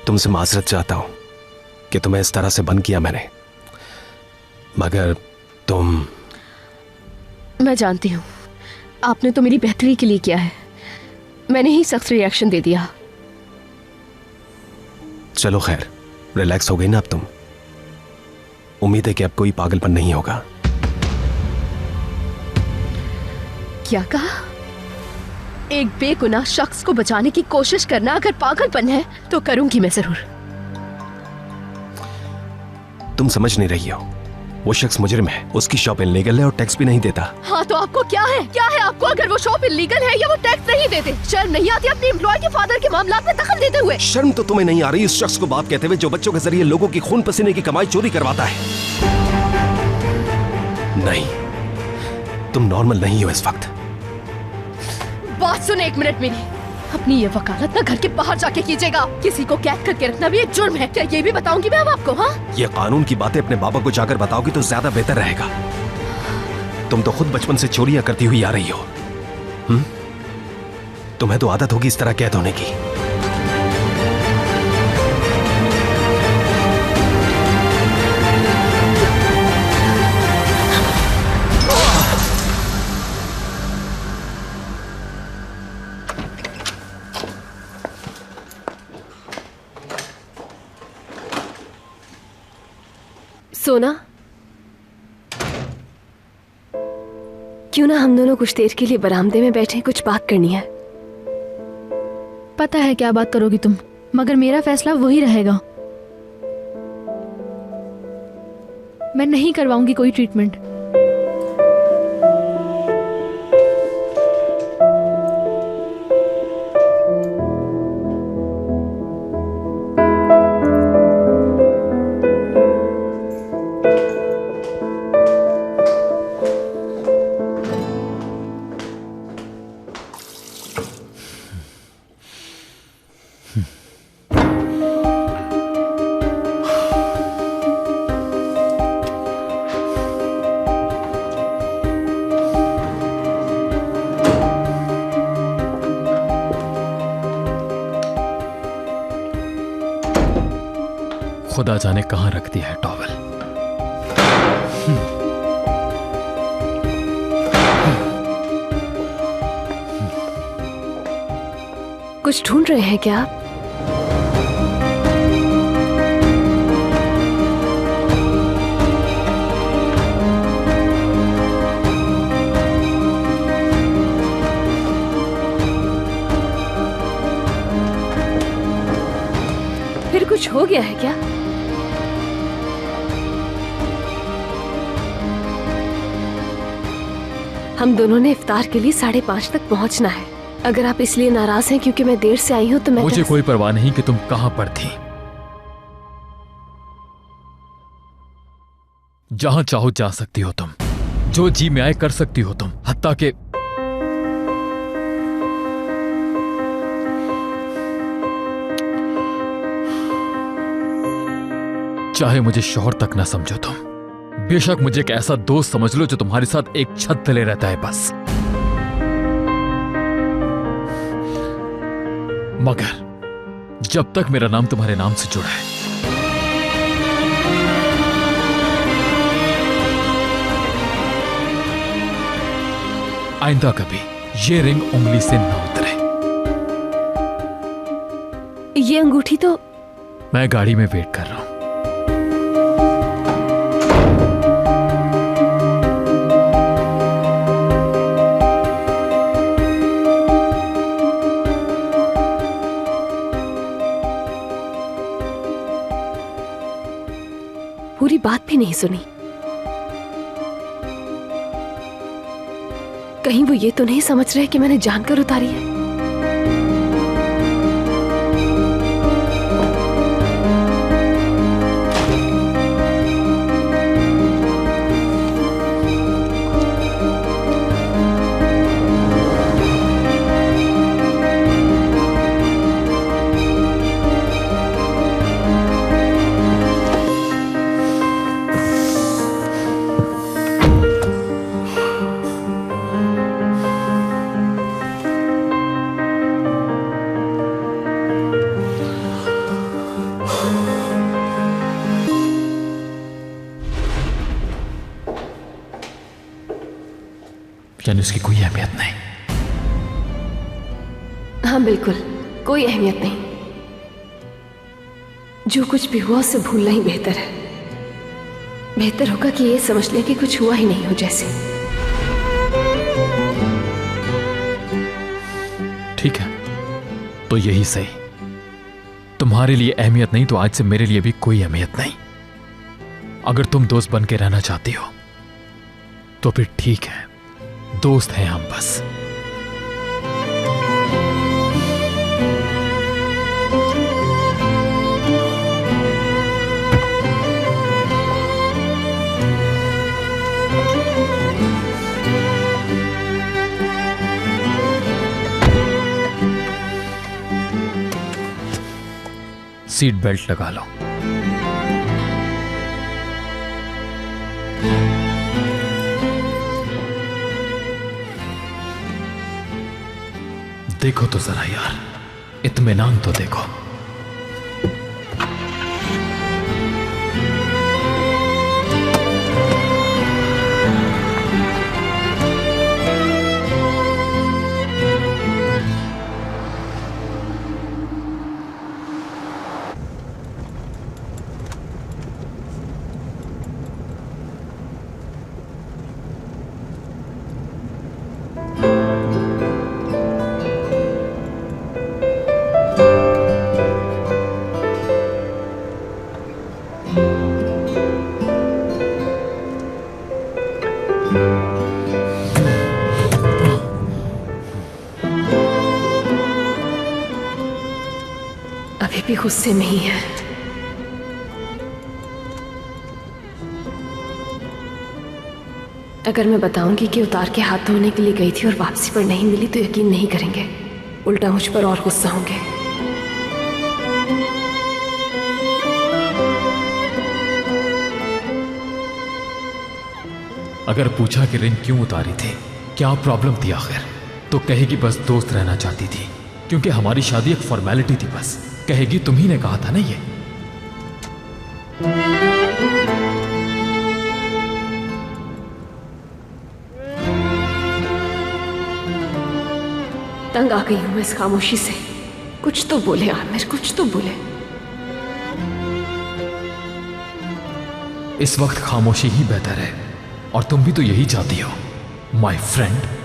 तुमसे माजरत चाहता हूं कि तुम्हें इस तरह से बंद किया मैंने, मगर तुम... मैं जानती हूं आपने तो मेरी बेहतरी के लिए किया है। मैंने ही सख्त रिएक्शन दे दिया। चलो खैर, रिलैक्स हो गई ना अब तुम? उम्मीद है कि अब कोई पागलपन नहीं होगा। क्या कहा? एक बेगुनाह शख्स को बचाने की कोशिश करना अगर पागलपन है तो करूंगी मैं जरूर। तुम समझ नहीं रही हो, वो शख्स मुजरिम है, उसकी शॉप इल्लीगल है और टैक्स भी नहीं देता। हाँ तो आपको क्या है? क्या है आपको अगर वो शॉप इल्लीगल है या वो टैक्स नहीं देते? शर्म नहीं आती अपने एम्प्लॉय के फादर के मामलात में दखल देते हुए? शर्म तो तुम्हें नहीं आ रही उस शख्स को बाप कहते हुए जो बच्चों के जरिए लोगों की खून पसीने की कमाई चोरी करवाता है? नहीं, तुम नॉर्मल नहीं हो इस वक्त। बात सुने एक मिनट मेरी। अपनी ये वकालत ना घर के बाहर जाके कीजिएगा। किसी को कैद करके रखना भी एक जुर्म है। क्या ये भी बताऊंगी मैं अब आपको? हाँ, ये कानून की बातें अपने बाबा को जाकर बताओगी तो ज्यादा बेहतर रहेगा। तुम तो खुद बचपन से चोरियां करती हुई आ रही हो। तुम्हें तो आदत होगी इस तरह कैद होने की। सोना, क्यों ना हम दोनों कुछ देर के लिए बरामदे में बैठे कुछ बात करनी है। पता है क्या बात करोगी तुम, मगर मेरा फैसला वही रहेगा। मैं नहीं करवाऊंगी कोई ट्रीटमेंट। खुदा जाने कहां रख दिया है टॉवल। कुछ ढूंढ रहे हैं क्या आप? फिर कुछ हो गया है क्या? हम दोनों ने इफ्तार के लिए 5:30 तक पहुंचना है। अगर आप इसलिए नाराज हैं क्योंकि मैं देर से आई हूं तो मैं मुझे कोई परवाह नहीं कि तुम कहां पर थी। जहां चाहो जा सकती हो तुम, जो जी में आए कर सकती हो तुम, हत्ता के चाहे मुझे शौहर तक ना समझो तुम, बेशक मुझे एक ऐसा दोस्त समझ लो जो तुम्हारे साथ एक छत तले रहता है बस, मगर जब तक मेरा नाम तुम्हारे नाम से जुड़ा है, आइंदा कभी ये रिंग उंगली से ना उतरे। ये अंगूठी तो मैं गाड़ी में वेट कर रहा हूं। पूरी बात भी नहीं सुनी। कहीं वो ये तो नहीं समझ रहे कि मैंने जानकर उतारी है। यानी उसकी कोई अहमियत नहीं। हाँ बिल्कुल, कोई अहमियत नहीं। जो कुछ भी हुआ उसे भूलना ही बेहतर है। बेहतर होगा कि ये समझ ले कि कुछ हुआ ही नहीं हो जैसे। ठीक है, तो यही सही। तुम्हारे लिए अहमियत नहीं तो आज से मेरे लिए भी कोई अहमियत नहीं। अगर तुम दोस्त बन के रहना चाहती हो तो फिर ठीक है, दोस्त हैं हम बस। सीट बेल्ट लगा लो। देखो तो जरा यार, इत्मीनान तो देखो। अभी भी गुस्से में ही है। अगर मैं बताऊंगी कि उतार के हाथ धोने के लिए गई थी और वापसी पर नहीं मिली तो यकीन नहीं करेंगे, उल्टा मुझ पर और गुस्सा होंगे। अगर पूछा कि रिंग क्यों उतारी थी, क्या प्रॉब्लम थी आखिर, तो कहेगी बस दोस्त रहना चाहती थी, क्योंकि हमारी शादी एक फॉर्मेलिटी थी बस। कहेगी तुम ही ने कहा था ना ये। तंग आ गई हूं मैं इस खामोशी से। कुछ तो बोले आमिर, कुछ तो बोले। इस वक्त खामोशी ही बेहतर है, और तुम भी तो यही चाहती हो माय फ्रेंड।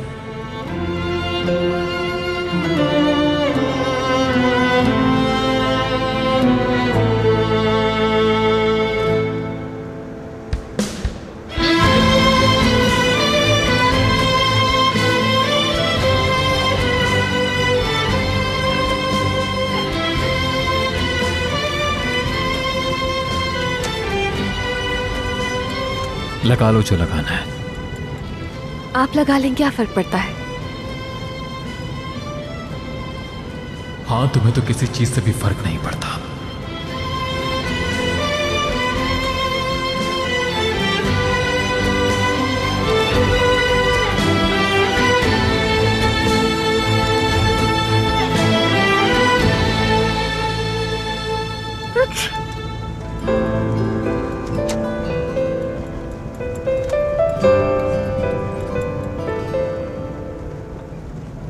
लगा लो जो लगाना है। आप लगा लें, क्या फर्क पड़ता है? हाँ, तुम्हें तो किसी चीज से भी फर्क नहीं पड़ता।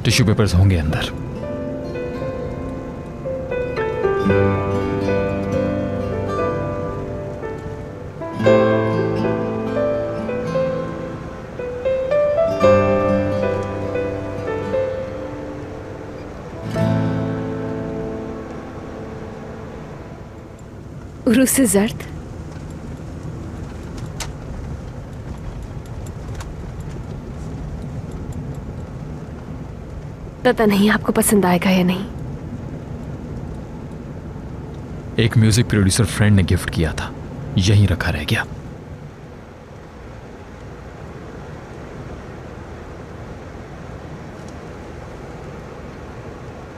टिश्यू पेपर्स होंगे अंदर। उर्रू से जर्द, पता नहीं आपको पसंद आएगा या नहीं। एक म्यूजिक प्रोड्यूसर फ्रेंड ने गिफ्ट किया था, यहीं रखा रह गया।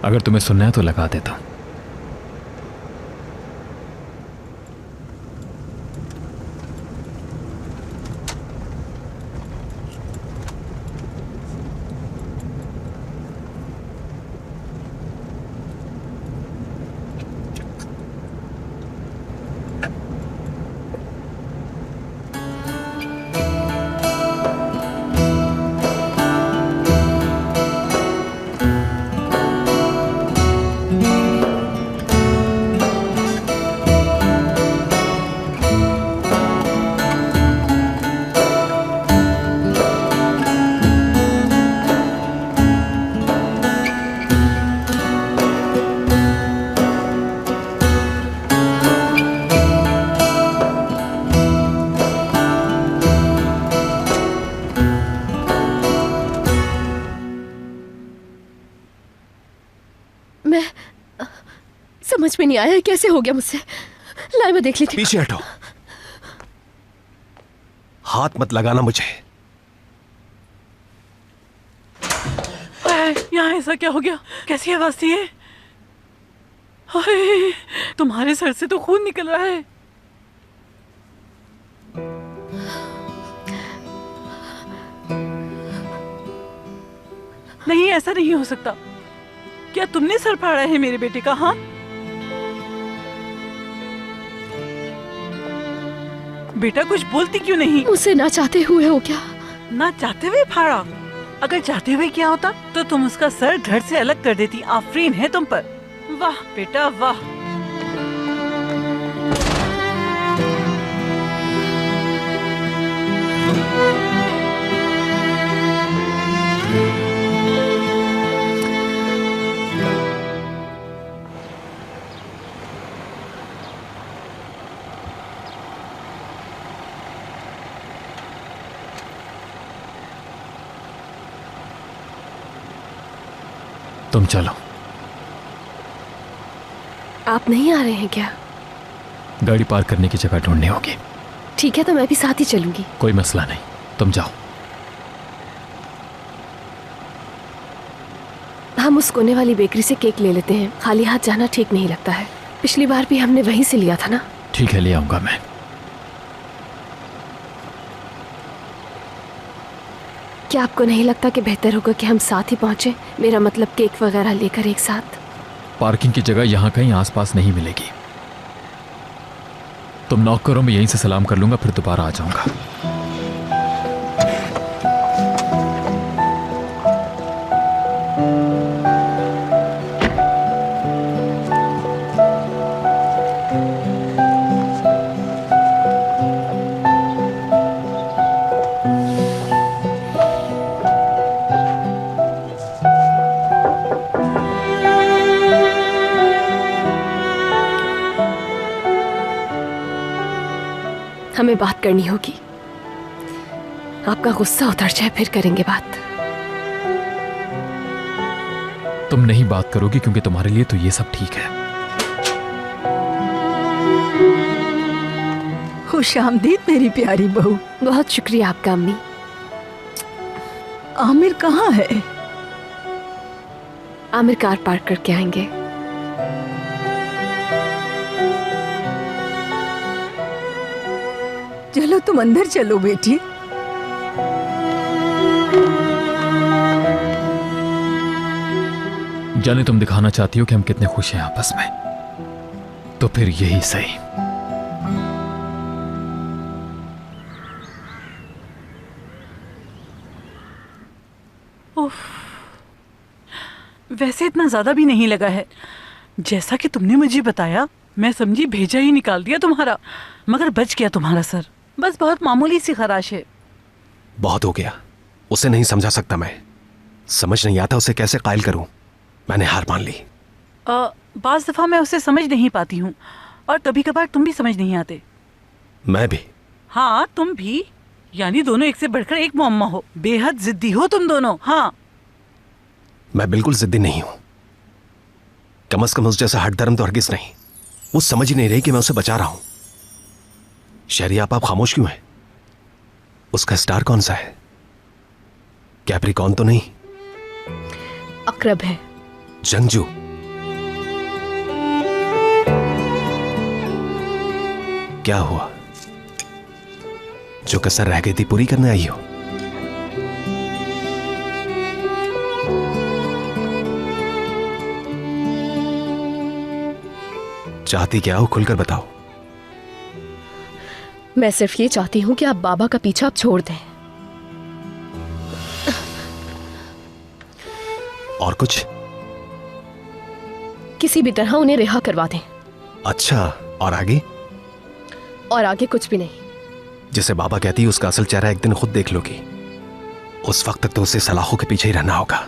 अगर तुम्हें सुनना है तो लगा देता हूं। समझ में नहीं आया कैसे हो गया मुझसे। लाई मैं देख लेती हूँ। पीछे हटो, हाथ मत लगाना मुझे। यहाँ ऐसा क्या हो गया? कैसी आवाज थी ये? हाय, तुम्हारे सर से तो खून निकल रहा है। नहीं, ऐसा नहीं हो सकता। क्या तुमने सर फाड़ा है मेरे बेटे का? हाँ, बेटा कुछ बोलती क्यों नहीं? मुझसे ना चाहते हुए हो क्या? ना चाहते हुए फाड़ा? अगर चाहते हुए क्या होता तो तुम उसका सर धड़ से अलग कर देती। आफरीन है तुम पर। वाह बेटा वाह। तुम चलो। आप नहीं आ रहे हैं क्या? गाड़ी पार्क करने की जगह ढूंढनी होगी। ठीक है, तो मैं भी साथ ही चलूंगी। कोई मसला नहीं, तुम जाओ। हम उस कोने वाली बेकरी से केक ले लेते हैं। खाली हाथ जाना ठीक नहीं लगता है। पिछली बार भी हमने वहीं से लिया था ना। ठीक है, ले आऊंगा मैं। क्या आपको नहीं लगता कि बेहतर होगा कि हम साथ ही पहुंचे? मेरा मतलब केक वगैरह लेकर एक साथ। पार्किंग की जगह यहाँ कहीं आसपास नहीं मिलेगी। तुम नॉक करो, मैं यहीं से सलाम कर लूंगा, फिर दोबारा आ जाऊंगा। हमें बात करनी होगी। आपका गुस्सा उतर जाए फिर करेंगे बात। तुम नहीं बात करोगी क्योंकि तुम्हारे लिए तो ये सब ठीक है। खुश आमदीद मेरी प्यारी बहू। बहुत शुक्रिया आपका अम्मी। आमिर कहाँ है? आमिर कार पार्क करके आएंगे। चलो तुम अंदर चलो बेटी। जाने तुम दिखाना चाहती हो कि हम कितने खुश हैं आपस में, तो फिर यही सही। उफ, वैसे इतना ज्यादा भी नहीं लगा है। जैसा कि तुमने मुझे बताया, मैं समझी भेजा ही निकाल दिया तुम्हारा, मगर बच गया तुम्हारा सर। बस बहुत मामूली सी खराश है। बहुत हो गया। उसे नहीं समझा सकता मैं। समझ नहीं आता उसे कैसे कायल करूं। मैंने हार मान ली। बाज दफा मैं उसे समझ नहीं पाती हूँ, और कभी कभार तुम भी समझ नहीं आते। मैं भी। हाँ, तुम भी। यानी दोनों एक से बढ़कर एक मुअम्मा हो। बेहद जिद्दी हो तुम दोनों। हाँ, मैं बिल्कुल जिद्दी नहीं हूं। कम से कम उस जैसा हट धर्म तो हरगिज नहीं। वो समझ ही नहीं रही कि मैं उसे बचा रहा हूं। शहरी आप खामोश क्यों हैं? उसका स्टार कौन सा है? कैप्रिकॉर्न तो नहीं? अकरब है। जंगजू। क्या हुआ? जो कसर रह गई थी पूरी करने आई हो? चाहती क्या हो, खुलकर बताओ। मैं सिर्फ ये चाहती हूँ कि आप बाबा का पीछा अब छोड़ दें। और कुछ? किसी भी तरह उन्हें रिहा करवा दें। अच्छा, और आगे? और आगे कुछ भी नहीं। जिसे बाबा कहती है उसका असल चेहरा एक दिन खुद देख लोगी। उस वक्त तक तो उसे सलाखों के पीछे ही रहना होगा।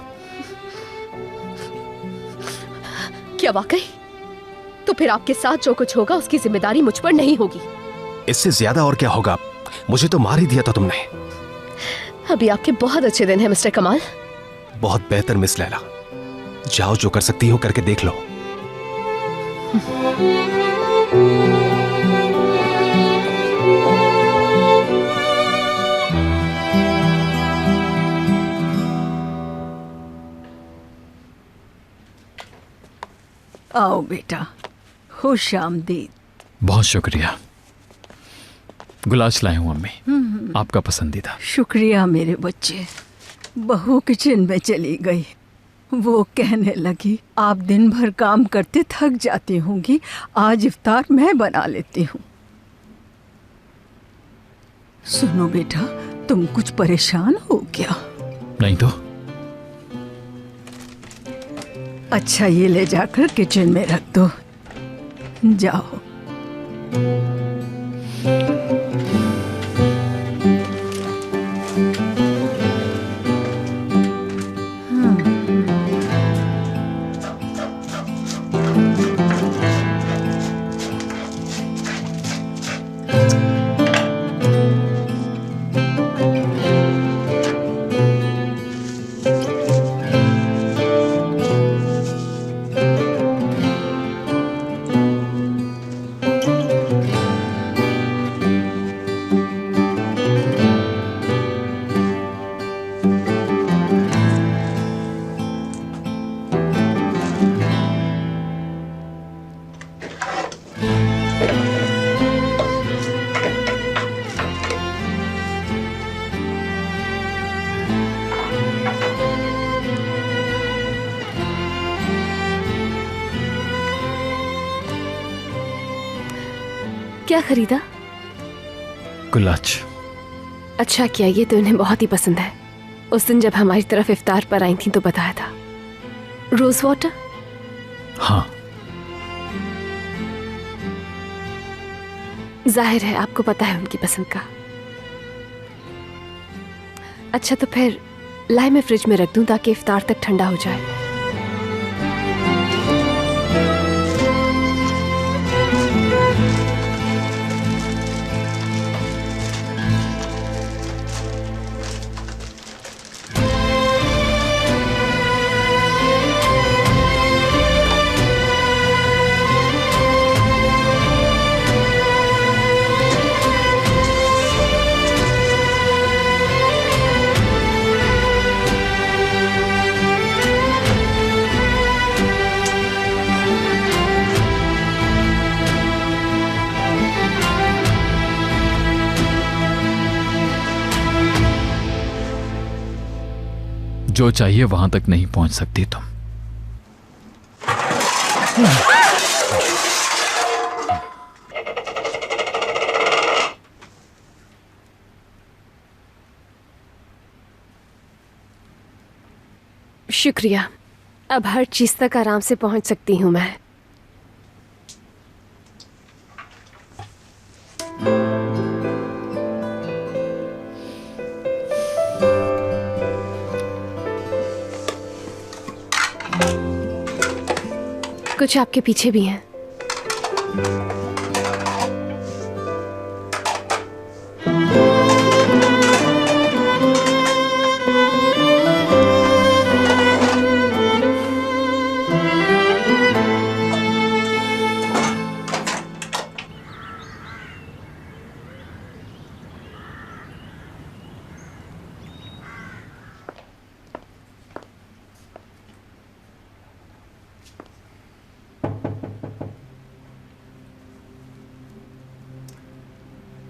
क्या वाकई? तो फिर आपके साथ जो कुछ होगा उसकी जिम्मेदारी मुझ पर नहीं होगी। इससे ज्यादा और क्या होगा? मुझे तो मार ही दिया था तुमने। अभी आपके बहुत अच्छे दिन हैं मिस्टर कमाल। बहुत बेहतर मिस लैला। जाओ, जो कर सकती हो करके देख लो। आओ बेटा, खुश आमदीद। बहुत शुक्रिया। गुलाश लाए हूं अम्मी, आपका पसंदीदा। शुक्रिया मेरे बच्चे। बहू किचन में चली गई। वो कहने लगी, आप दिन भर काम करते थक जाती होंगी, आज इफ्तार मैं बना लेती हूँ। सुनो बेटा, तुम कुछ परेशान हो क्या? नहीं तो। अच्छा, ये ले जाकर किचन में रख दो, जाओ। क्या खरीदा? गुलाच। अच्छा किया, ये तो इन्हें बहुत ही पसंद है। उस दिन जब हमारी तरफ इफ्तार पर आई थी तो बताया था। Rose water? हाँ। जाहिर है आपको पता है उनकी पसंद का। अच्छा तो फिर लाई मैं फ्रिज में रख दूं ताकि इफ्तार तक ठंडा हो जाए। जो चाहिए वहां तक नहीं पहुंच सकती तुम। शुक्रिया, अब हर चीज तक आराम से पहुंच सकती हूं मैं। कुछ आपके पीछे भी हैं।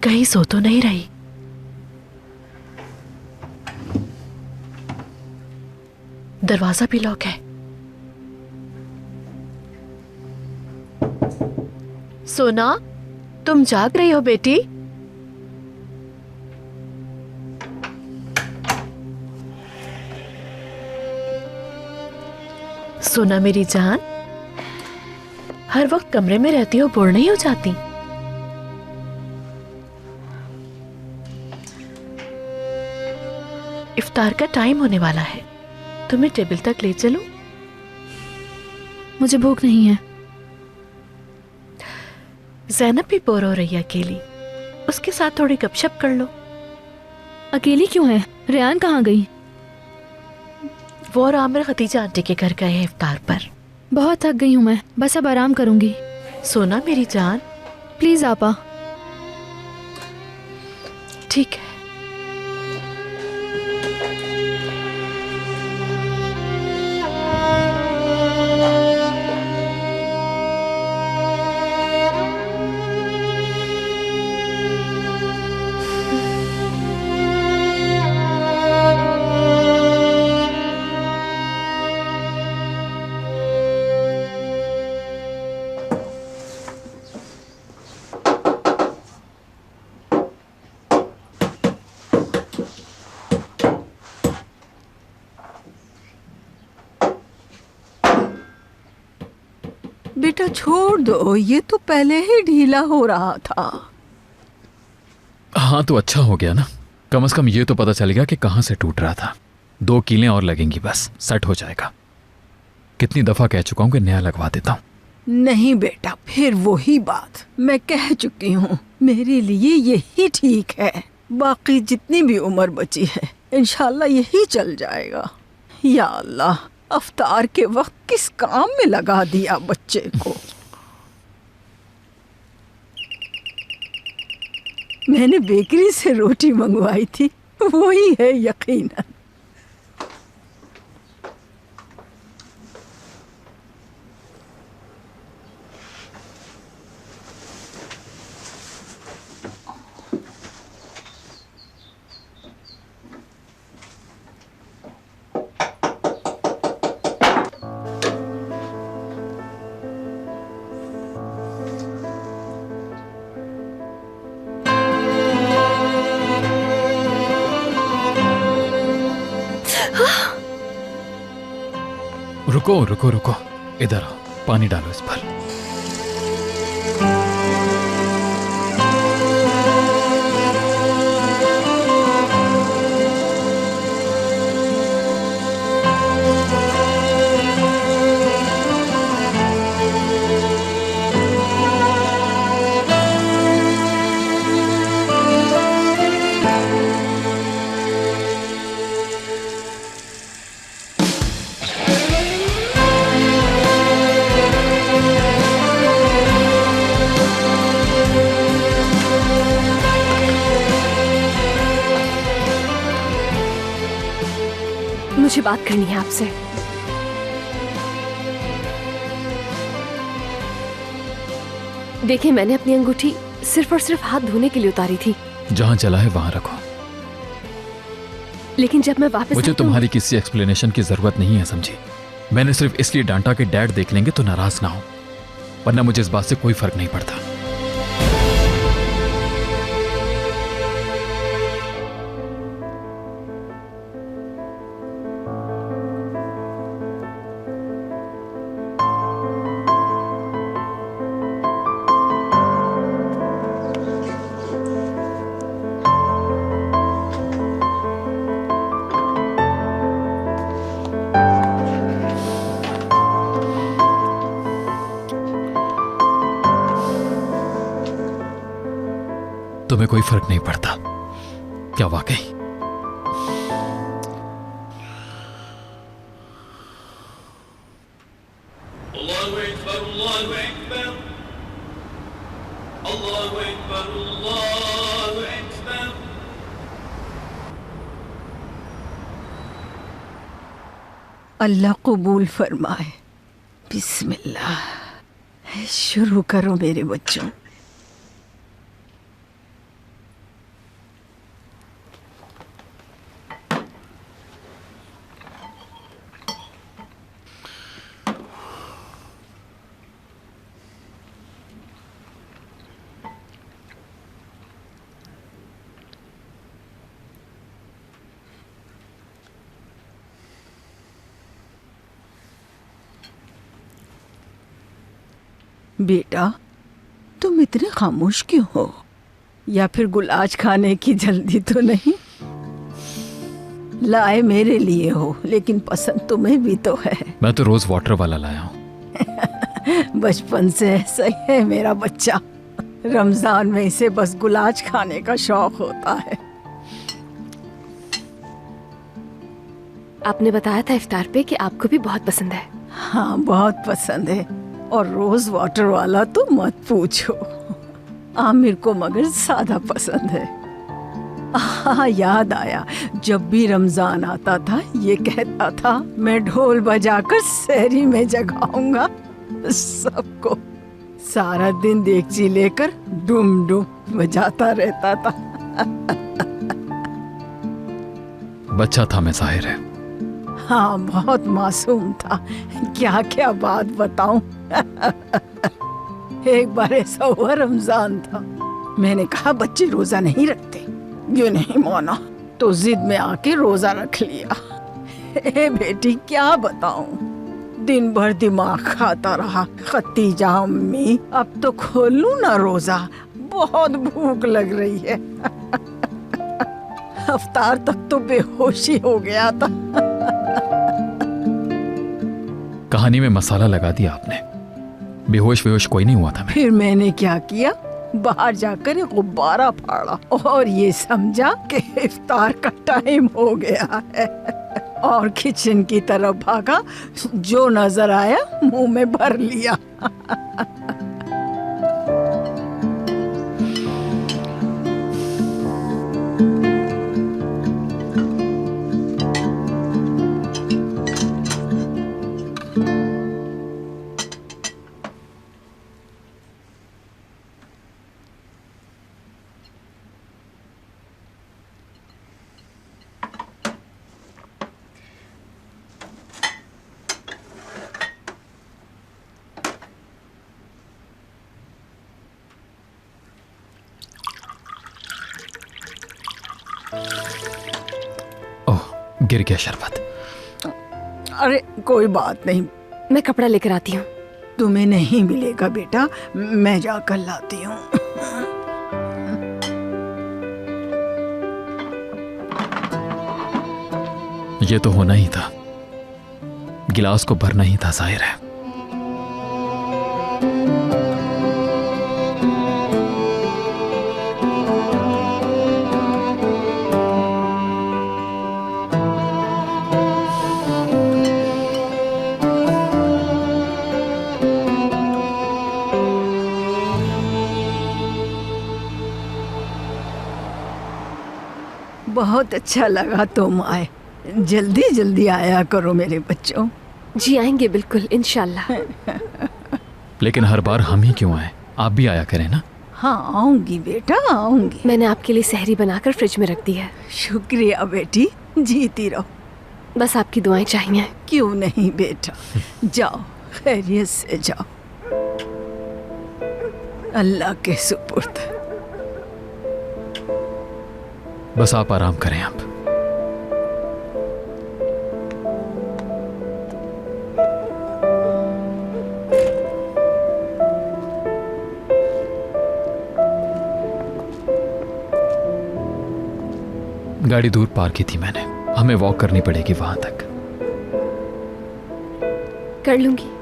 कहीं सो तो नहीं रही? दरवाजा भी लॉक है। सोना, तुम जाग रही हो बेटी? सोना मेरी जान, हर वक्त कमरे में रहती हो, बोर नहीं हो जाती? इफ्तार का टाइम होने वाला है, तुम्हें टेबल तक ले चलूं? मुझे भूख नहीं है। ज़ैनब भी बोर हो रही है अकेली, उसके साथ थोड़ी गपशप कर लो। अकेली क्यों है? रेयान कहाँ गई? वो और आमिर खतीजा आंटी के घर गए हैं इफ्तार पर। बहुत थक गई हूँ मैं, बस अब आराम करूंगी। सोना मेरी जान, प्लीज आपा। ठीक है। बेटा छोड़ दो, ये तो पहले ही ढीला हो रहा था। हाँ तो अच्छा हो गया ना, कम से कम ये तो पता चल गया कि कहाँ से टूट रहा था। 2 कीलें और लगेंगी, बस सेट हो जाएगा। कितनी दफा कह चुका हूं कि नया लगवा देता हूं। नहीं बेटा, फिर वही बात मैं कह चुकी हूँ, मेरे लिए यही ठीक है। बाकी जितनी भी उम्र बची है इंशाल्लाह यही चल जाएगा। या अल्लाह, अफ्तार के वक्त किस काम में लगा दिया बच्चे को। मैंने बेकरी से रोटी मंगवाई थी, वही है यकीनन। रुको रुको रुको, इधर आओ, पानी डालो इस पर। मुझे बात करनी है आपसे। देखिए, मैंने अपनी अंगूठी सिर्फ और सिर्फ हाथ धोने के लिए उतारी थी। जहां चला है वहां रखो। लेकिन जब मैं वापस मुझे तुम्हारी किसी एक्सप्लेनेशन की जरूरत नहीं है, समझी? मैंने सिर्फ इसलिए डांटा कि डैड देख लेंगे तो नाराज ना हो, वरना मुझे इस बात से कोई फर्क नहीं पड़ता। तुम्हें कोई फर्क नहीं पड़ता क्या वाकई? अल्लाह कबूल फरमाए। बिस्मिल्लाह, शुरू करो मेरे बच्चों। बेटा, तुम इतने खामोश क्यों हो? या फिर गुलाज खाने की जल्दी तो नहीं? लाए मेरे लिए हो, लेकिन पसंद तुम्हें भी तो है। मैं तो रोज वाटर वाला लाया हूँ। बचपन से ऐसा ही है मेरा बच्चा। रमजान में इसे बस गुलाज खाने का शौक होता है। आपने बताया था इफ्तार पे कि आपको भी बहुत पसंद है। हाँ, बहुत पसंद है। और रोज वाटर वाला तो मत पूछो। आमिर को मगर सादा पसंद है। हाँ, याद आया, जब भी रमजान आता था ये कहता था मैं ढोल बजाकर सहरी में जगाऊंगा सबको। सारा दिन देगची लेकर डुम डुम बजाता रहता था। बच्चा था, मैं जाहिर है। हाँ, बहुत मासूम था। क्या क्या बात बताऊं। एक बार ऐसा हुआ, रमजान था, मैंने कहा बच्चे रोजा नहीं रखते, ये नहीं माना तो जिद में आके रोजा रख लिया। ए बेटी, क्या बताऊं, दिन भर दिमाग खाता रहा। खतीजा अम्मी, अब तो खोल लूं ना रोजा, बहुत भूख लग रही है। अफ्तार तक तो बेहोशी हो गया था। कहानी में मसाला लगा दिया आपने। बेहोश वेहोश कोई नहीं हुआ था मैं। फिर मैंने क्या किया, बाहर जाकर एक गुब्बारा फाड़ा और ये समझा कि इफ्तार का टाइम हो गया है, और किचन की तरफ भागा। जो नजर आया मुंह में भर लिया। गिर गया शरबत। अरे कोई बात नहीं, मैं कपड़ा लेकर आती हूँ। तुम्हें नहीं मिलेगा बेटा, मैं जाकर लाती हूँ। ये तो होना ही था, गिलास को भरना ही था, जाहिर है। बहुत अच्छा लगा तुम आए। जल्दी जल्दी आया करो मेरे बच्चों। जी आएंगे बिल्कुल, इंशाल्लाह। लेकिन हर बार हम ही क्यों आए, आप भी आया करें ना। हाँ आऊंगी बेटा, आऊंगी। मैंने आपके लिए सहरी बनाकर फ्रिज में रख दी है। शुक्रिया बेटी, जीती रहो। बस आपकी दुआएं चाहिए। क्यों नहीं बेटा, जाओ खैरियत से जाओ, अल्लाह के सुपुर्द। बस आप आराम करें अब। गाड़ी दूर पार्क की थी मैंने, हमें वॉक करनी पड़ेगी वहां तक। कर लूंगी।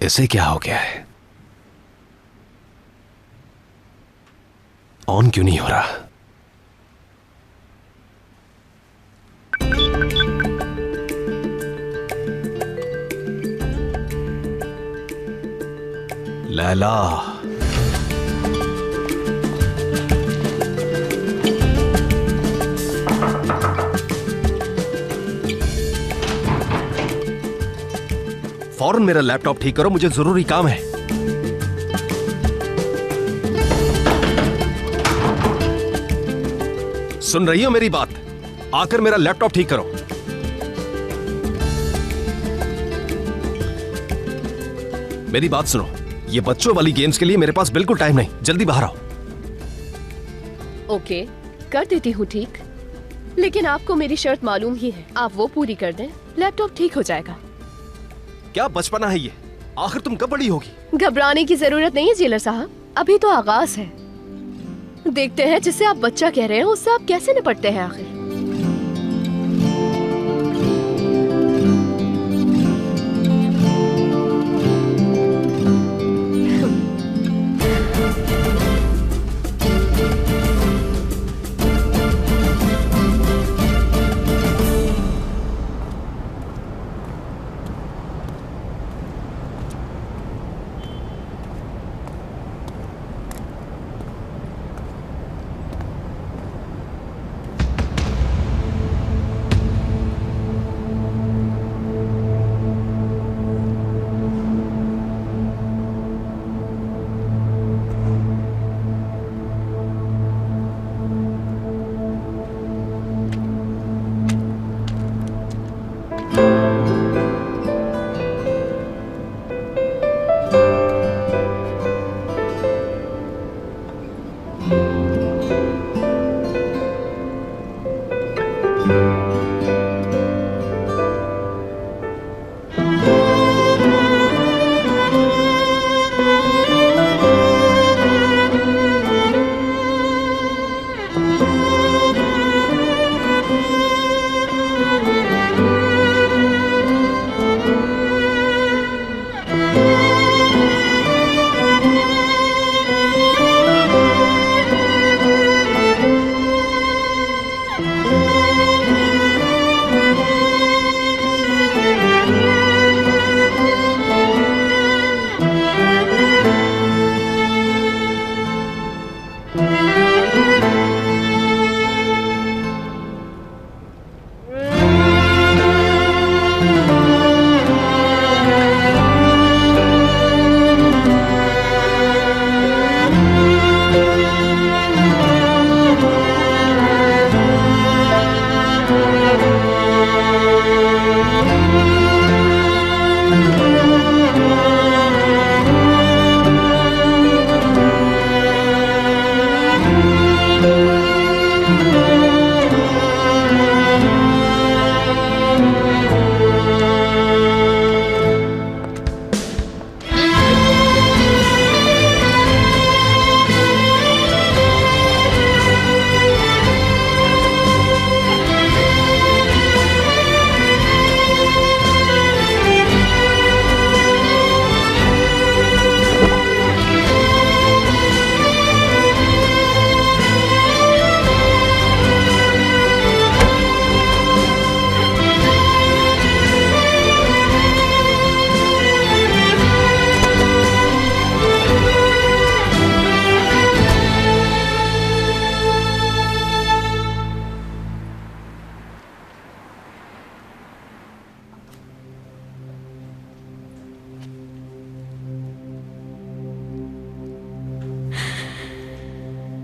इसे क्या हो गया है? ऑन क्यों नहीं हो रहा? लैला, फौरन मेरा लैपटॉप ठीक करो, मुझे जरूरी काम है। सुन रही हो मेरी बात? आकर मेरा लैपटॉप ठीक करो। मेरी बात सुनो, ये बच्चों वाली गेम्स के लिए मेरे पास बिल्कुल टाइम नहीं, जल्दी बाहर आओ। ओके, कर देती हूँ ठीक, लेकिन आपको मेरी शर्त मालूम ही है, आप वो पूरी कर दें, लैपटॉप ठीक हो जाएगा। क्या बचपना है ये? आखिर तुम कब बड़ी होगी? घबराने की जरूरत नहीं है जेलर साहब, अभी तो आगाज है। देखते हैं जिससे आप बच्चा कह रहे हैं उससे आप कैसे निपटते हैं आखिर।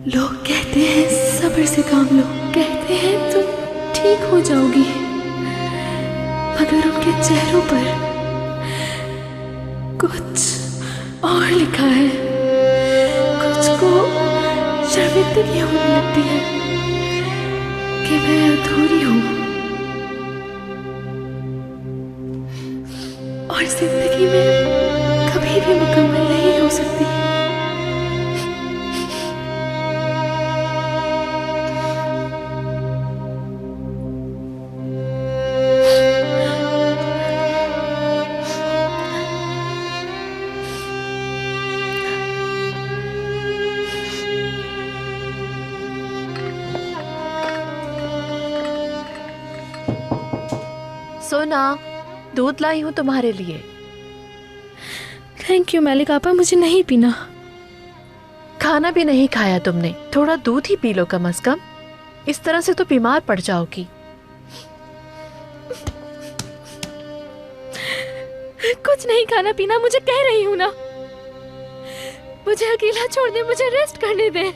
लोग कहते हैं सब्र से काम लो, कहते हैं तुम ठीक हो जाओगी, मगर उनके चेहरों पर कुछ और लिखा है। कुछ को शर्मिंदगी होने लगती है कि मैं अधूरी हूँ और जिंदगी में कभी भी मुकम्मल नहीं हो सकती। सोना, दूध लाई हूँ तुम्हारे लिए। थैंक यू मैलिक आपा, मुझे नहीं पीना। खाना भी नहीं खाया तुमने, थोड़ा दूध ही पी लो कम से कम। इस तरह से तो बीमार पड़ जाओगी। कुछ नहीं खाना पीना, मुझे कह रही हूँ ना। मुझे अकेला छोड़ दे, मुझे रेस्ट करने दे।